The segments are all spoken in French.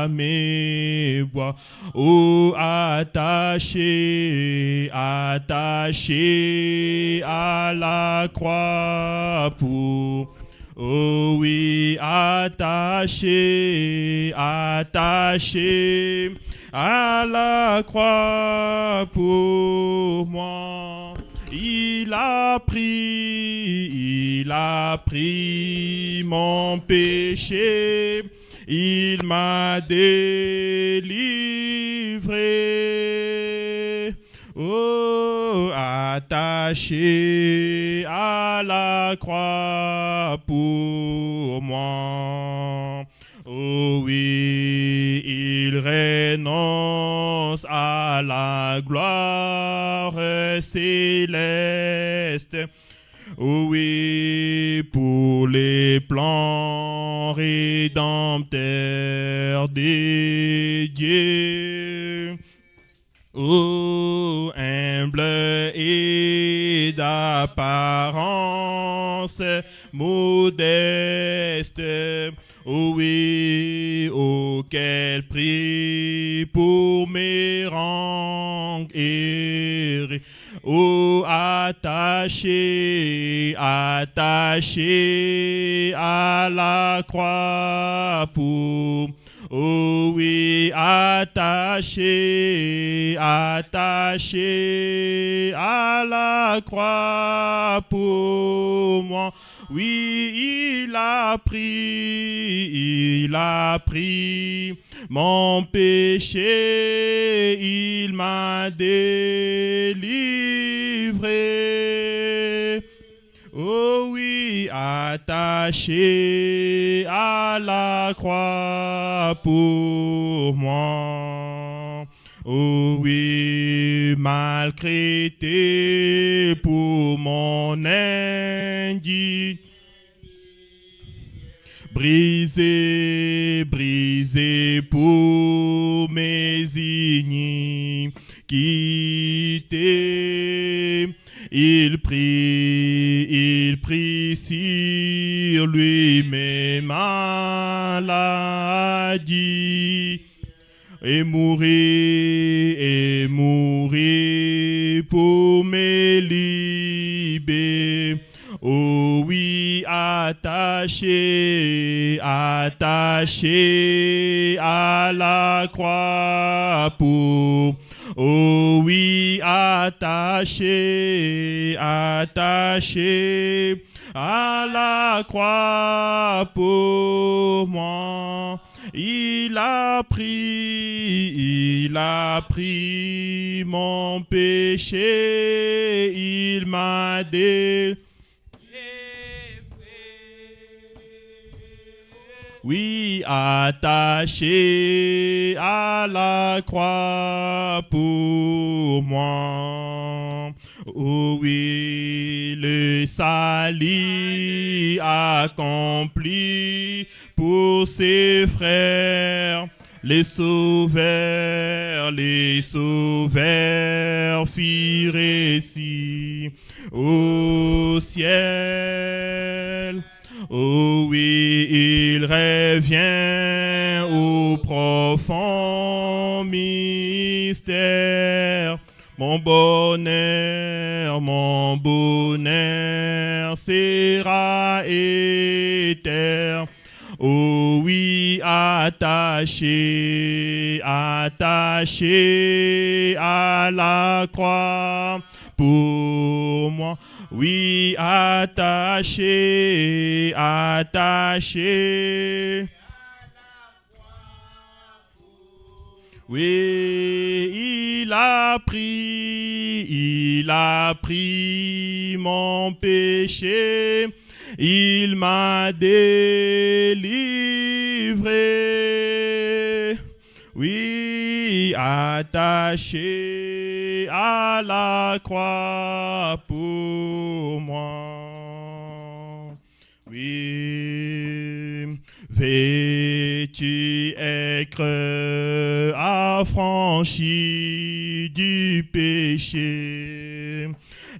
à mes voix. Oh, attaché, attaché à la croix pour... Oh oui, attaché, attaché à la croix pour moi. Il a pris mon péché, il m'a délivré. Oh, attaché à la croix pour moi. Oh oui, il renonce à la gloire céleste. Oh oui, pour les plans rédempteurs des dieux. Oh, humble et d'apparence modeste. Oh oui, oh quel prix pour mes rangs errés. Oh, attaché, attaché à la croix pour... Oh oui, attaché, attaché à la croix pour moi. Oui, il a pris mon péché, il m'a délivré. Oh oui, attaché à la croix pour moi. Oh oui, maltraité pour mon indignité. Brisé, brisé pour mes iniquités. Il prit sur lui mes maladies et mourit pour me libérer. Oh oui, attaché, attaché à la croix pour... Oh oui, attaché, attaché à la croix pour moi. Il a pris mon péché, il m'a délivré. Oui, attaché à la croix pour moi. Oh oui, le salut accompli pour ses frères. Les sauveurs firent ici au ciel. Oh oui, il revient au profond mystère. Mon bonheur sera éternel. Oh oui, attaché, attaché à la croix pour moi. Oui, attaché, attaché. Oui, il a pris mon péché, il m'a délivré. Oui, attaché à la croix pour moi. Oui, vêtu écreux, affranchi du péché.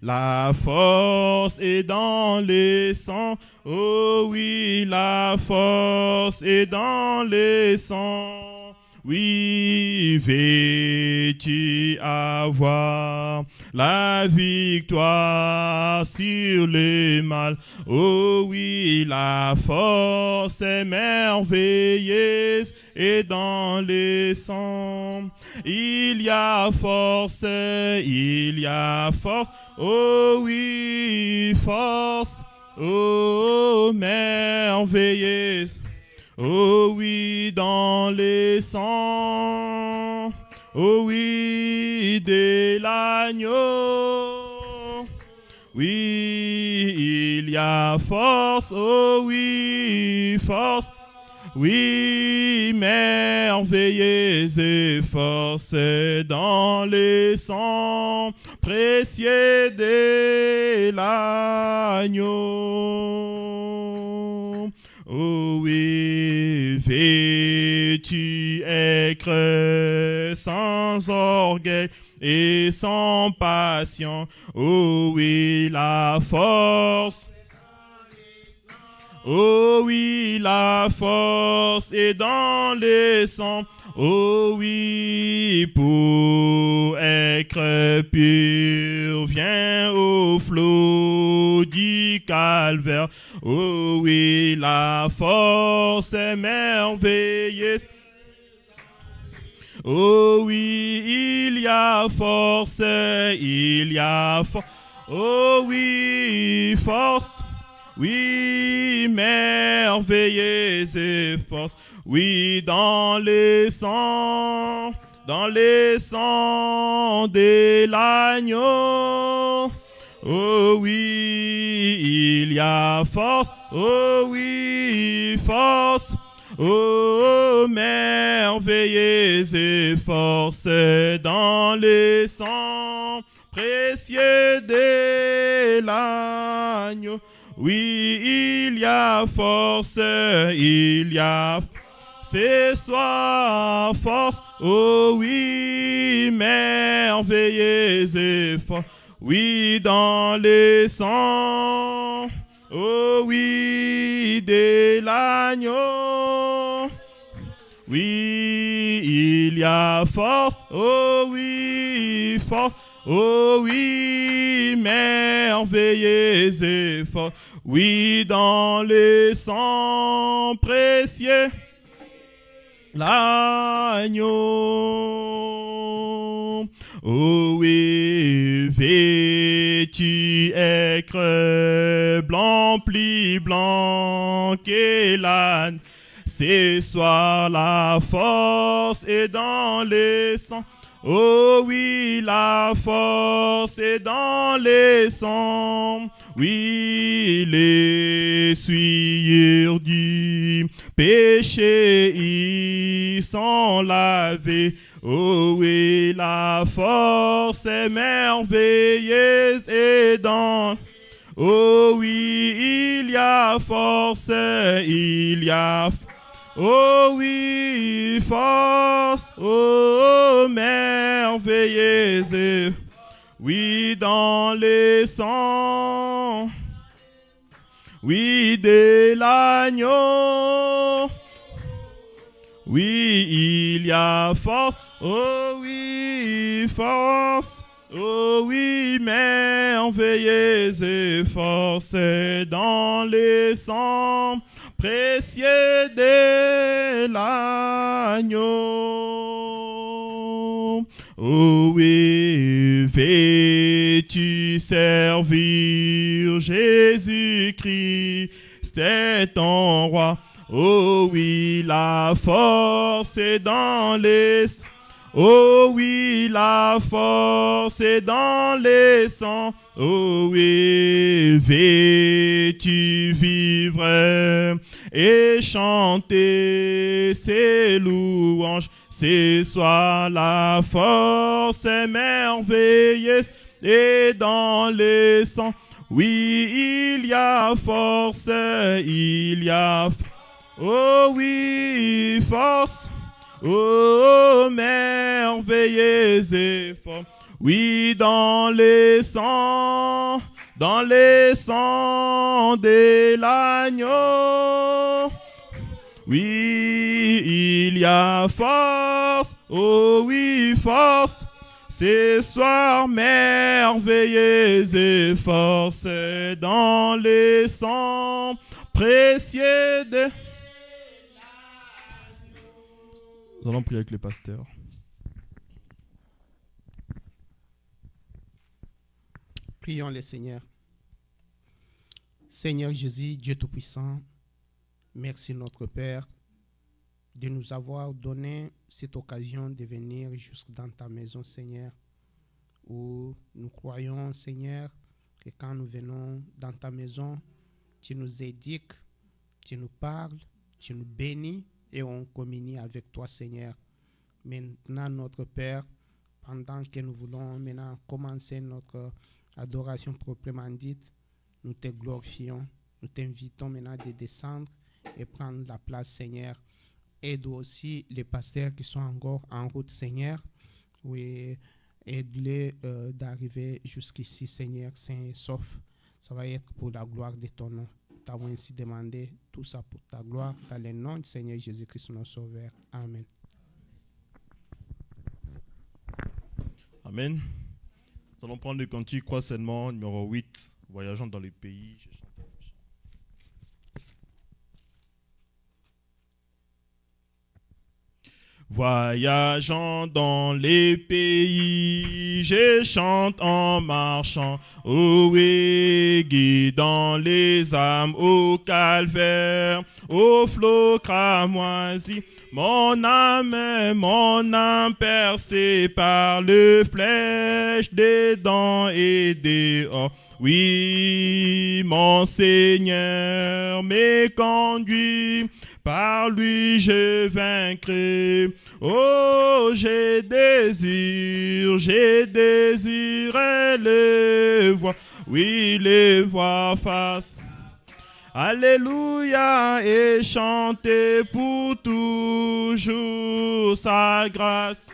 La force est dans les sangs, oh oui, la force est dans les sangs. Oui, vais-tu avoir la victoire sur le mal? Oh oui, la force est merveilleuse et dans les sangs. Il y a force, il y a force. Oh oui, force. Oh merveilleuse. Oh oui, dans les sangs, oh oui, de l'agneau. Oui, il y a force, oh oui, force. Oui, merveilleuse force dans les sangs précieux de l'agneau. Oh oui, vais-tu être sans orgueil et sans passion? Oh oui, la force. Oh oui, la force est dans les sangs. Oh oui, pour être pur, viens au flot du calvaire. Oh oui, la force est merveilleuse. Oh oui, il y a force, il y a force. Oh oui, force. Oui, merveilleuse force. Oui, dans les sangs de l'agneau. Oh oui, il y a force. Oh oui, force. Oh, merveilleuse force dans les sangs précieux de l'agneau. Oui, il y a force, il y a ce soir force. Oh oui, merveilleuse force. Oui, dans les sangs. Oh oui, de l'agneau. Oui, il y a force. Oh oui, force. Oh oui, merveilleuse force. Oui, dans les sangs précieux, l'agneau. Oh oui, vais-tu être blanc, plus blanc que l'âne? Ce soir la force est dans les sangs. Oh oui, la force est dans les sangs. Oui, les souillures du péché y sont lavées. Oh oui, la force est merveilleuse et dans... Oh oui, il y a force, il y a... Oh oui, force, oh merveilleuse, oui dans les sangs, oui de l'agneau, oui il y a force, oh oui, force, oh oui, merveilleuse force dans les sangs précieux de l'agneau. Oh oui, vais-tu servir Jésus-Christ, c'est ton roi. Oh oui, la force est dans les... Oh oui, la force est dans les sangs. Oh oui, vais-tu vivre et chanter ses louanges. Ce soir la force est merveilleuse et dans les sangs. Oui, il y a force, il y a... Oh oui, force. Oh, merveilleuse forme. Oui, dans les sangs de l'agneau. Oui, il y a force, oh oui, force. Ces soirs merveilleux et force dans les sangs précieux de... Nous allons prier avec le pasteur. Prions le Seigneur. Seigneur Jésus, Dieu Tout-Puissant, merci notre Père de nous avoir donné cette occasion de venir jusque dans ta maison, Seigneur, où nous croyons, Seigneur, que quand nous venons dans ta maison, tu nous éduques, tu nous parles, tu nous bénis et on communie avec toi, Seigneur. Maintenant, notre Père, pendant que nous voulons maintenant commencer notre adoration proprement dite, nous te glorifions, nous t'invitons maintenant de descendre et prendre la place, Seigneur. Aide aussi les pasteurs qui sont encore en route, Seigneur. Oui, aide-les d'arriver jusqu'ici, Seigneur, saint et sauf. Ça va être pour la gloire de ton nom. Nous t'avons ainsi demandé tout ça pour ta gloire, dans le nom du Seigneur Jésus-Christ, notre Sauveur. Amen. Amen. Nous allons prendre le cantique croisement numéro 8, voyageant dans les pays. Voyageant dans les pays, je chante en marchant, oh oui, guidant les âmes au calvaire, au flot cramoisi. Mon âme percée par le flèche des dents et des dehors. Oui, mon Seigneur m'est conduit, par lui je vaincrai. Oh, j'ai désiré le voir, oui, le voir face. Alléluia, et chanter pour toujours sa grâce.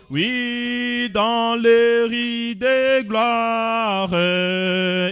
Oui, dans les rides de gloire,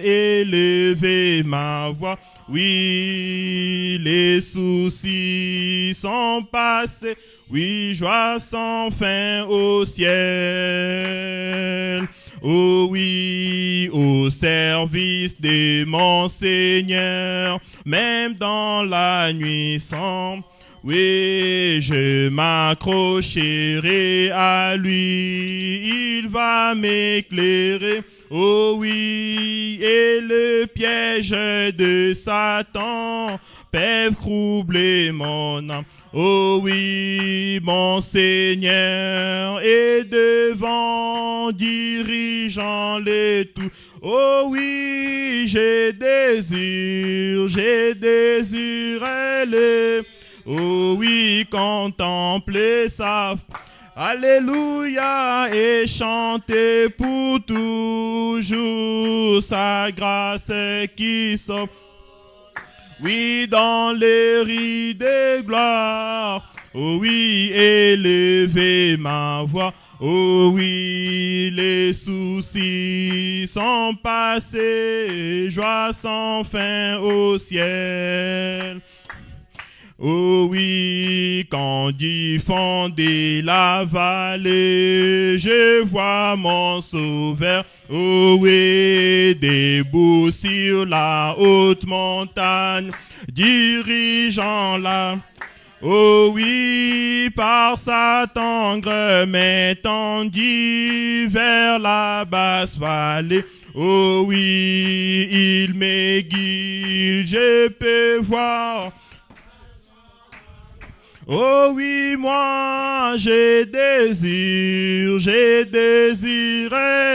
élever ma voix. Oui, les soucis sont passés. Oui, joie sans fin au ciel. Oh oui, au service de mon Seigneur, même dans la nuit sombre. Oui, je m'accrocherai à lui, il va m'éclairer. Oh oui, et le piège de Satan peuvent troubler mon âme. Oh oui, mon Seigneur est devant, dirigeant les tout. Oh oui, j'ai désiré le... Oh oui, contempler sa... Alléluia, et chanter pour toujours sa grâce qui sauve. Oui, dans les rides de gloire. Oh oui, élever ma voix. Oh oui, les soucis sont passés. Joie sans fin au ciel. Oh oui, quand du fond de la vallée, je vois mon sauveur. Oh oui, debout sur la haute montagne, dirigeant la... Oh oui, par sa tendre main tendue vers la basse vallée. Oh oui, il me guide, je peux voir... Oh oui, moi, j'ai désiré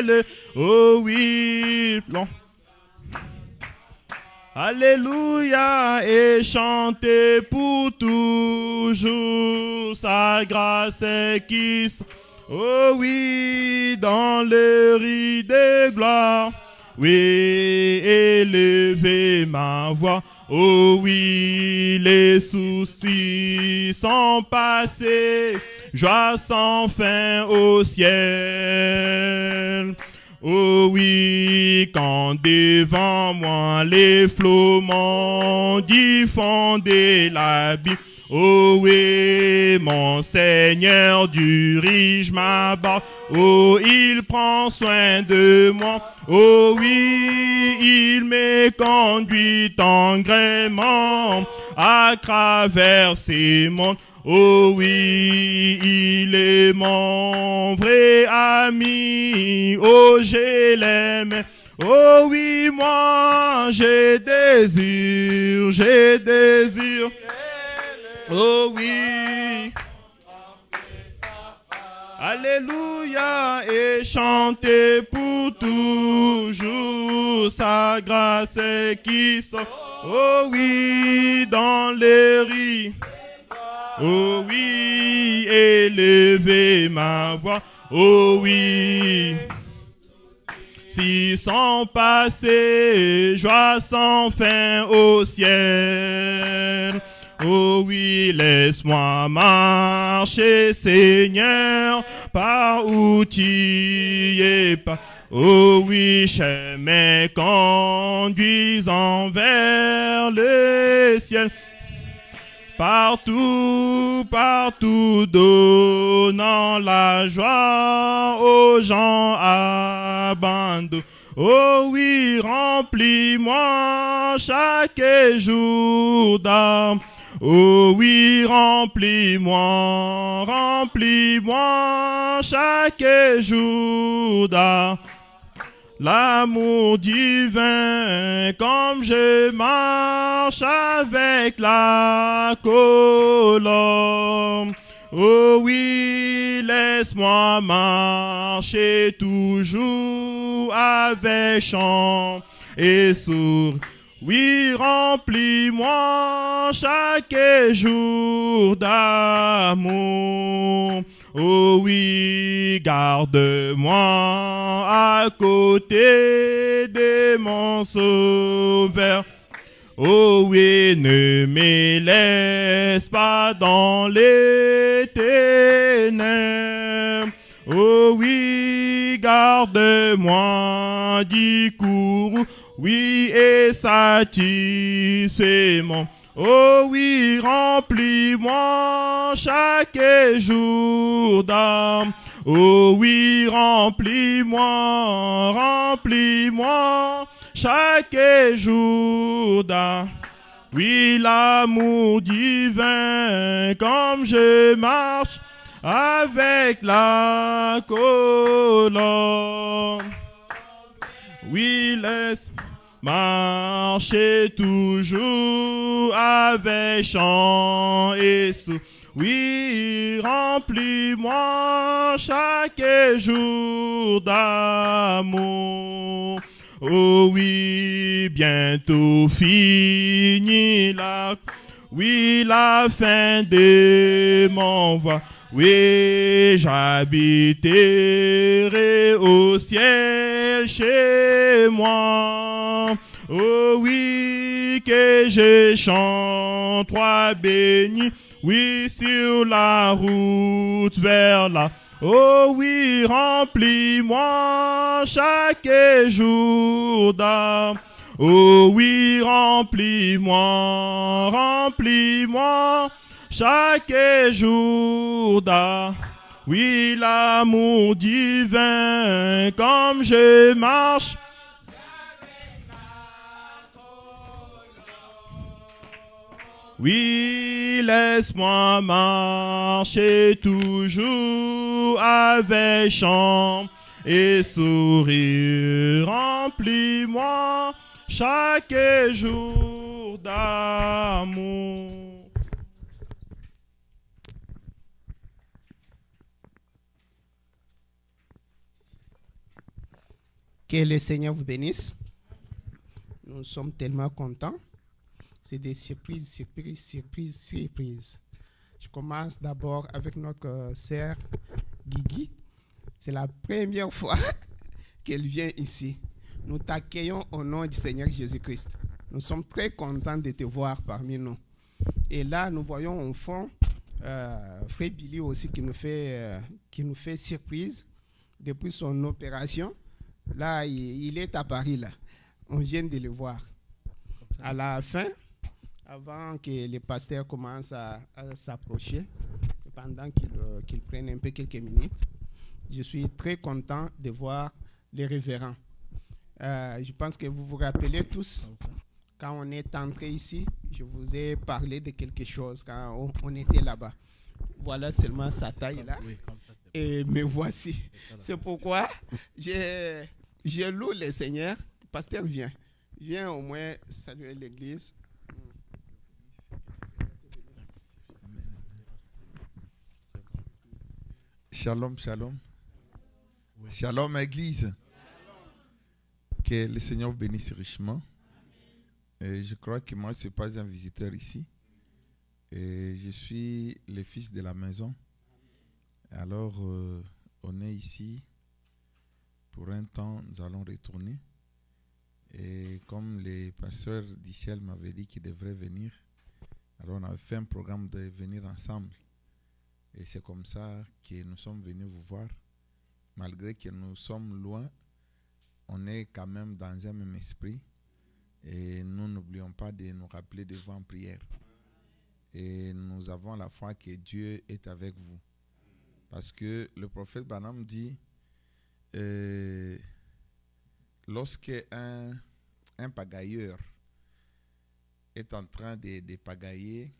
le... Oh oui, non. Alléluia, et chanter pour toujours sa grâce qui... Oh oui, dans le riz de gloire. Oui, élever ma voix. Oh oui, les soucis sont passés, joie sans fin au ciel. Oh oui, quand devant moi les flots m'ont dit fonder l'abîme. Oh oui, mon Seigneur du riche m'abat. Oh, il prend soin de moi. Oh oui, il me conduit en gréement à travers ces mondes. Oh oui, il est mon vrai ami. Oh, je l'aime. Oh oui, moi, j'ai désir. Oh oui. Alléluia, et chanter pour toujours sa grâce qui sort. Oh oui, dans les rires. Oh oui, élever ma voix. Oh oui. Si sont passés, joie sans fin au ciel. Oh oui, laisse-moi marcher, Seigneur, par où tu es pas. Oh oui, chemin conduisant vers le ciel. Partout, partout, donnant la joie aux gens abandonnés. Oh oui, remplis-moi chaque jour d'âme. Oh oui, remplis-moi chaque jour d'âme. L'amour divin, comme je marche avec la colombe. Oh oui, laisse-moi marcher toujours avec chant et sourire. Oui, remplis-moi chaque jour d'amour. Oh oui, garde-moi à côté de mon sauveur. Oh oui, ne me laisse pas dans les ténèbres. Oh oui, garde-moi du courroux. Oui, et satisfais-moi. Oh oui, remplis-moi chaque jour d'âme. Oh oui, remplis-moi chaque jour d'âme. Oui, l'amour divin, comme je marche avec la colombe. Oui, laisse marcher toujours avec chant et sou. Oui, remplis-moi chaque jour d'amour. Oh oui, bientôt fini la fin de mon voyage. Oui, j'habiterai au ciel chez moi. Oh oui, que je chante, toi béni. Oui, sur la route vers là. Oh oui, remplis-moi chaque jour d'âme. Oh oui, remplis-moi chaque jour d'âme. Oui, l'amour divin, comme je marche. Oui, laisse-moi marcher toujours avec chant et sourire. Remplis-moi chaque jour d'amour. Que le Seigneur vous bénisse. Nous sommes tellement contents. C'est des surprises. Je commence d'abord avec notre sœur Guigui. C'est la première fois qu'elle vient ici. Nous t'accueillons au nom du Seigneur Jésus-Christ. Nous sommes très contents de te voir parmi nous. Et là, nous voyons au fond Frère Billy aussi qui nous fait surprise depuis son opération. Là, il est à Paris, là. On vient de le voir. À la fin, avant que les pasteurs commencent à s'approcher, pendant qu'ils prennent un peu quelques minutes, je suis très content de voir les révérends. Je pense que vous vous rappelez tous, quand on est entré ici, je vous ai parlé de quelque chose quand on était là-bas. Voilà seulement sa taille là. Et me voici. C'est pourquoi je loue le Seigneur. Pasteur, viens au moins saluer l'église. Shalom, shalom. Shalom, Église. Que le Seigneur vous bénisse richement. Et je crois que moi, je ne suis pas un visiteur ici. Et je suis le fils de la maison. Alors, on est ici. Pour un temps, nous allons retourner. Et comme les pasteurs d'Ichel m'avaient dit qu'ils devraient venir, alors on a fait un programme de venir ensemble. Et c'est comme ça que nous sommes venus vous voir. Malgré que nous sommes loin, on est quand même dans un même esprit. Et nous n'oublions pas de nous rappeler de vous en prière. Et nous avons la foi que Dieu est avec vous. Parce que le prophète Branham dit, lorsque un pagailleur est en train de pagailler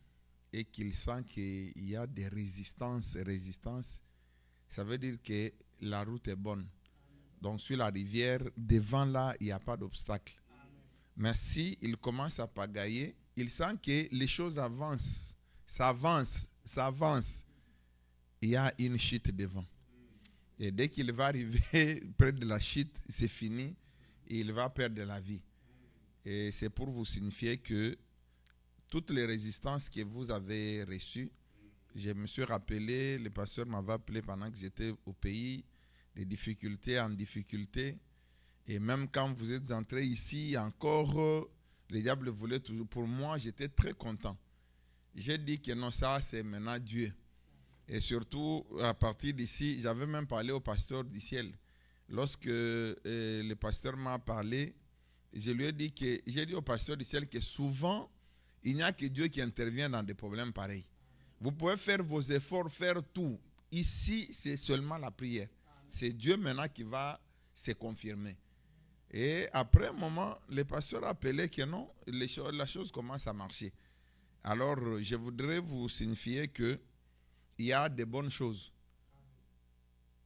et qu'il sent qu'il y a des résistances, ça veut dire que la route est bonne. Donc sur la rivière, devant là, il n'y a pas d'obstacle. Mais si il commence à pagailler, il sent que les choses avancent, ça avance. Il y a une chute devant. Et dès qu'il va arriver près de la chute, c'est fini, et il va perdre la vie. Et c'est pour vous signifier que toutes les résistances que vous avez reçues, je me suis rappelé, le pasteur m'avait appelé pendant que j'étais au pays, de difficulté en difficulté. Et même quand vous êtes entré ici, encore, le diable voulait toujours. Pour moi, j'étais très content. J'ai dit que non, ça, c'est maintenant Dieu. Et surtout, à partir d'ici, j'avais même parlé au pasteur du ciel. Lorsque le pasteur m'a parlé, j'ai dit au pasteur du ciel que souvent, il n'y a que Dieu qui intervient dans des problèmes pareils. Vous pouvez faire vos efforts, faire tout. Ici, c'est seulement la prière. C'est Dieu maintenant qui va se confirmer. Et après un moment, le pasteur a appelé que non, la chose commence à marcher. Alors, je voudrais vous signifier que il y a des bonnes choses.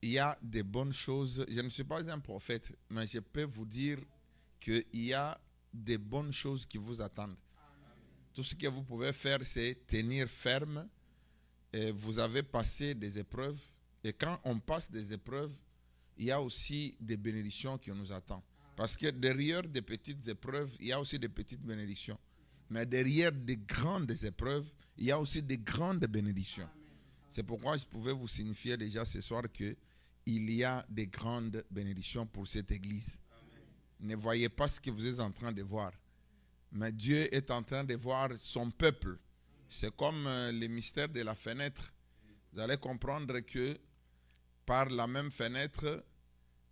Il y a des bonnes choses. Je ne suis pas un prophète, mais je peux vous dire qu'il y a des bonnes choses qui vous attendent. Tout ce que vous pouvez faire, c'est tenir ferme. Et vous avez passé des épreuves. Et quand on passe des épreuves, il y a aussi des bénédictions qui nous attendent. Parce que derrière des petites épreuves, il y a aussi des petites bénédictions. Mais derrière des grandes épreuves, il y a aussi des grandes bénédictions. C'est pourquoi je pouvais vous signifier déjà ce soir qu'il y a des grandes bénédictions pour cette église. Amen. Ne voyez pas ce que vous êtes en train de voir. Mais Dieu est en train de voir son peuple. C'est comme le mystère de la fenêtre. Vous allez comprendre que par la même fenêtre,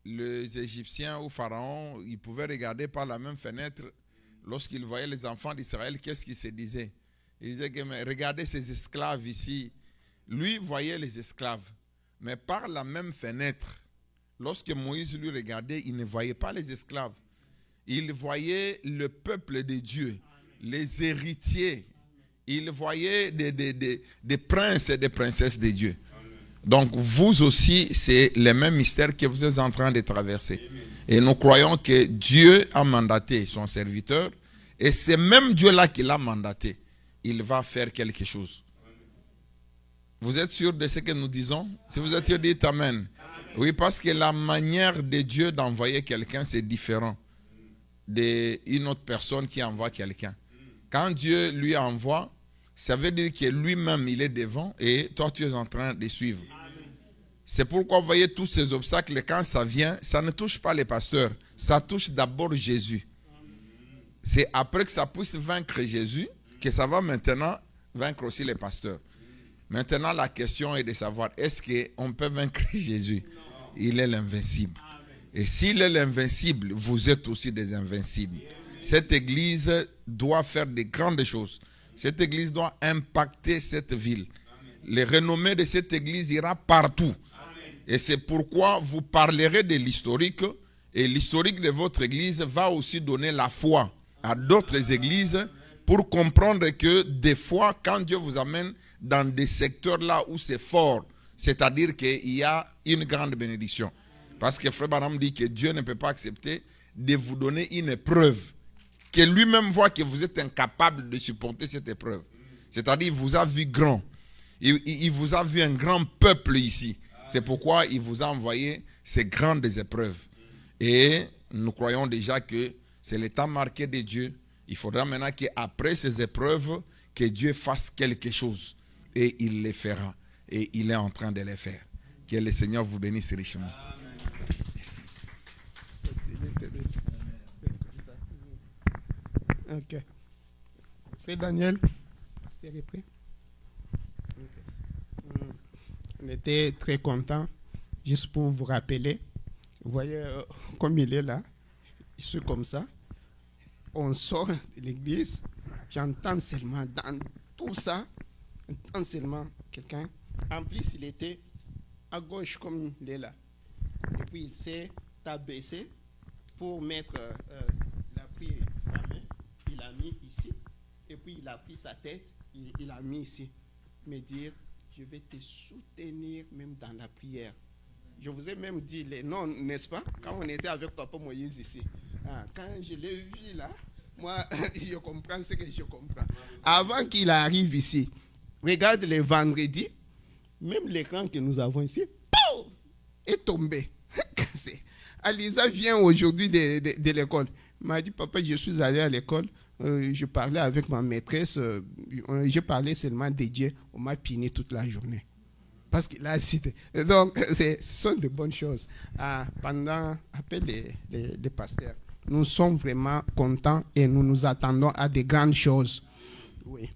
les Égyptiens ou Pharaon, ils pouvaient regarder par la même fenêtre. Lorsqu'ils voyaient les enfants d'Israël, qu'est-ce qu'ils se disaient? Ils disaient que mais regardez ces esclaves ici. Lui voyait les esclaves. Mais par la même fenêtre, lorsque Moïse lui regardait, il ne voyait pas les esclaves. Il voyait le peuple de Dieu, les héritiers. Il voyait des princes et des princesses de Dieu. Donc vous aussi, c'est le même mystère que vous êtes en train de traverser. Et nous croyons que Dieu a mandaté son serviteur. Et c'est même Dieu-là qui l'a mandaté. Il va faire quelque chose. Vous êtes sûr de ce que nous disons? Si vous êtes sûr, dites Amen. Oui, parce que la manière de Dieu d'envoyer quelqu'un, c'est différent d'une autre personne qui envoie quelqu'un. Quand Dieu lui envoie, ça veut dire que lui-même, il est devant et toi, tu es en train de suivre. C'est pourquoi vous voyez tous ces obstacles, quand ça vient, ça ne touche pas les pasteurs. Ça touche d'abord Jésus. C'est après que ça puisse vaincre Jésus que ça va maintenant vaincre aussi les pasteurs. Maintenant, la question est de savoir, est-ce qu'on peut vaincre Jésus? Il est l'invincible. Et s'il est l'invincible, vous êtes aussi des invincibles. Cette église doit faire de grandes choses. Cette église doit impacter cette ville. Les renommées de cette église ira partout. Et c'est pourquoi vous parlerez de l'historique. Et l'historique de votre église va aussi donner la foi à d'autres églises pour comprendre que des fois, quand Dieu vous amène dans des secteurs là où c'est fort, c'est-à-dire qu'il y a une grande bénédiction. Parce que Frère Branham dit que Dieu ne peut pas accepter de vous donner une épreuve, que lui-même voit que vous êtes incapable de supporter cette épreuve. C'est-à-dire qu'il vous a vu grand. Il vous a vu un grand peuple ici. C'est pourquoi il vous a envoyé ces grandes épreuves. Et nous croyons déjà que c'est le temps marqué de Dieu. Il faudra maintenant qu'après ces épreuves, que Dieu fasse quelque chose. Et il les fera. Et il est en train de les faire. Que le Seigneur vous bénisse richement. Ok. Frère Daniel, c'est prêt? On était très contents, juste pour vous rappeler. Vous voyez comme il est là, c'est comme ça. On sort de l'église, j'entends seulement dans tout ça, j'entends seulement quelqu'un. En plus, il était à gauche comme il est là. Et puis il s'est abaissé pour mettre, il a pris sa main, il a mis ici, et puis il a pris sa tête, il a mis ici, me dire, je vais te soutenir même dans la prière. Je vous ai même dit les noms, n'est-ce pas? Quand on était avec Papa Moïse ici. Quand je l'ai vu là, moi, je comprends ce que je comprends. Avant qu'il arrive ici, regarde le vendredi, même l'écran que nous avons ici, pouf, est tombé. Alisa vient aujourd'hui de l'école. Elle m'a dit, papa, je suis allé à l'école. Je parlais avec ma maîtresse. Je parlais seulement de Dieu. On m'a piné toute la journée. Parce qu'il a cité. Donc, ce sont de bonnes choses. Pendant appel les pasteurs, nous sommes vraiment contents et nous nous attendons à de grandes choses. Oui.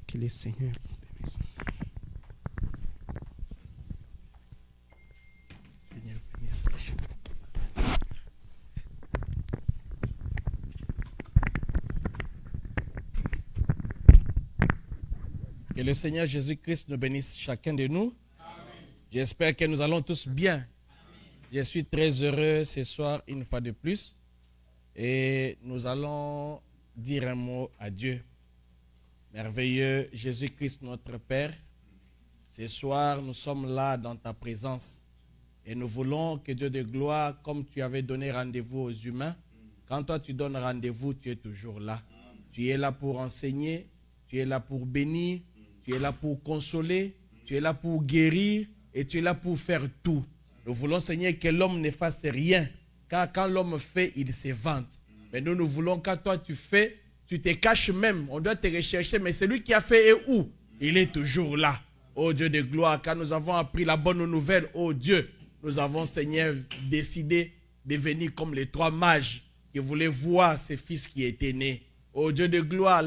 Que le Seigneur bénisse. Que le Seigneur Jésus-Christ nous bénisse chacun de nous. J'espère que nous allons tous bien. Amen. Je suis très heureux ce soir une fois de plus. Et nous allons dire un mot à Dieu. Merveilleux Jésus-Christ notre Père, ce soir nous sommes là dans ta présence. Et nous voulons que Dieu de gloire, comme tu avais donné rendez-vous aux humains, quand toi tu donnes rendez-vous, tu es toujours là. Tu es là pour enseigner, tu es là pour bénir, tu es là pour consoler, tu es là pour guérir et tu es là pour faire tout. Nous voulons, Seigneur, que l'homme ne fasse rien. Car quand l'homme fait, il se vante. Mais nous voulons, quand toi tu fais, tu te caches même. On doit te rechercher, mais celui qui a fait est où? Il est toujours là. Oh Dieu de gloire, quand nous avons appris la bonne nouvelle, oh Dieu, nous avons, Seigneur, décidé de venir comme les 3 mages qui voulaient voir ces fils qui étaient nés. Oh Dieu de gloire,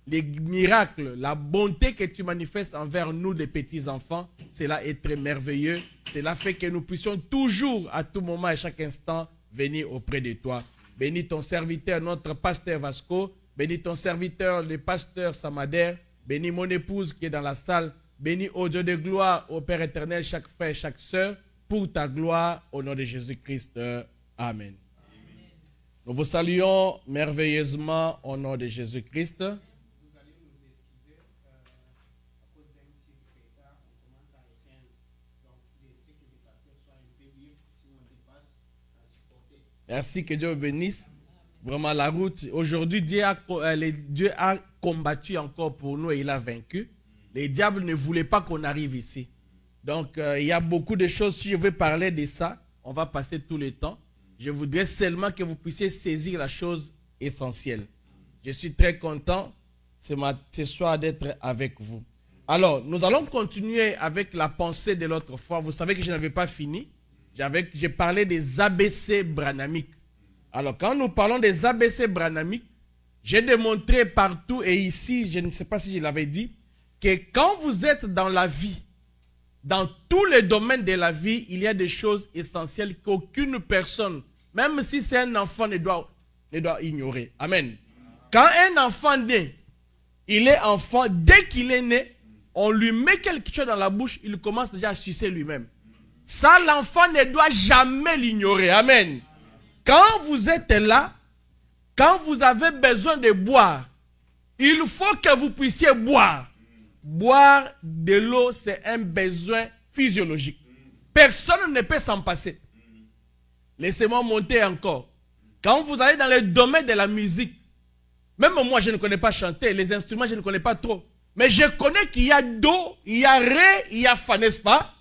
les miracles, la bonté que tu manifestes envers nous, les petits-enfants, cela est très merveilleux. Cela fait que nous puissions toujours, à tout moment et chaque instant, venir auprès de toi. Bénis ton serviteur, notre pasteur Vasco. Bénis ton serviteur, le pasteur Samader. Bénis mon épouse qui est dans la salle. Bénis, ô Dieu de gloire, ô Père éternel, chaque frère et chaque sœur, pour ta gloire, au nom de Jésus-Christ. Amen. Nous vous saluons merveilleusement au nom de Jésus-Christ. Vous allez nous excuser à cause d'un petit retard. On commence à 15. Donc, laissez que les pasteurs soient un peu libres si on dépasse à supporter. Merci, que Dieu vous bénisse. Vraiment, la route, aujourd'hui, Dieu a combattu encore pour nous et il a vaincu. Les diables ne voulaient pas qu'on arrive ici. Donc, il y a beaucoup de choses. Si je veux parler de ça, on va passer tout le temps. Je voudrais seulement que vous puissiez saisir la chose essentielle. Je suis très content ce soir d'être avec vous. Alors, nous allons continuer avec la pensée de l'autre fois. Vous savez que je n'avais pas fini. J'ai parlé des ABC branhamiques. Alors, quand nous parlons des ABC branhamiques, j'ai démontré partout et ici, je ne sais pas si je l'avais dit, que quand vous êtes dans la vie, dans tous les domaines de la vie, il y a des choses essentielles qu'aucune personne, même si c'est un enfant, ne doit ignorer. Amen. Quand un enfant naît, il est enfant, dès qu'il est né, on lui met quelque chose dans la bouche, il commence déjà à sucer lui-même. Ça, l'enfant ne doit jamais l'ignorer. Amen. Quand vous êtes là, quand vous avez besoin de boire, il faut que vous puissiez boire. Boire de l'eau, c'est un besoin physiologique. Personne ne peut s'en passer. Laissez-moi monter encore. Quand vous allez dans le domaine de la musique, même moi, je ne connais pas chanter, les instruments, je ne connais pas trop. Mais je connais qu'il y a do, il y a ré, il y a fa, n'est-ce pas?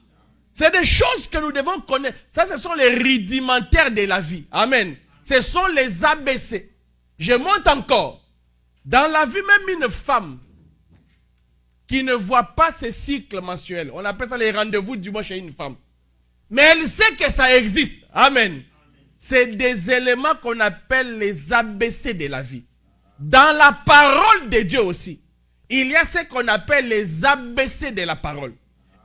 C'est des choses que nous devons connaître. Ça, ce sont les rudimentaires de la vie. Amen. Ce sont les ABC. Je monte encore. Dans la vie, même une femme qui ne voit pas ses cycles mensuels, on appelle ça les rendez-vous du mois chez une femme. Mais elle sait que ça existe. Amen. C'est des éléments qu'on appelle les ABC de la vie. Dans la parole de Dieu aussi, il y a ce qu'on appelle les ABC de la parole.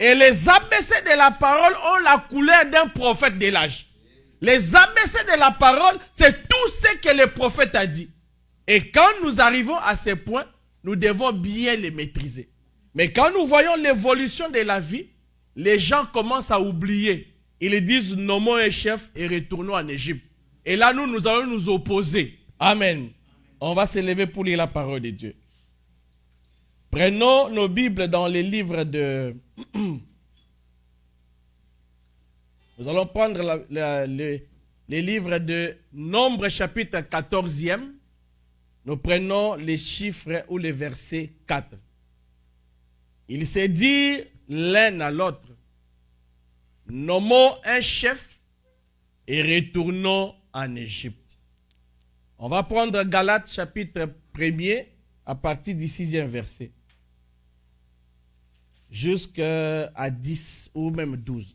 Et les ABC de la parole ont la couleur d'un prophète de l'âge. Les ABC de la parole, c'est tout ce que le prophète a dit. Et quand nous arrivons à ce point, nous devons bien les maîtriser. Mais quand nous voyons l'évolution de la vie, les gens commencent à oublier. Ils disent, nommons un chef et retournons en Égypte. Et là, nous allons nous opposer. Amen. On va se lever pour lire la parole de Dieu. Prenons nos Bibles dans les livres de... Nous allons prendre les livres de Nombre chapitre 14e. Nous prenons les chiffres ou les versets 4. Il s'est dit l'un à l'autre, nommons un chef et retournons en Égypte. On va prendre Galates chapitre 1er à partir du 6e verset. Jusqu'à 10 ou même 12.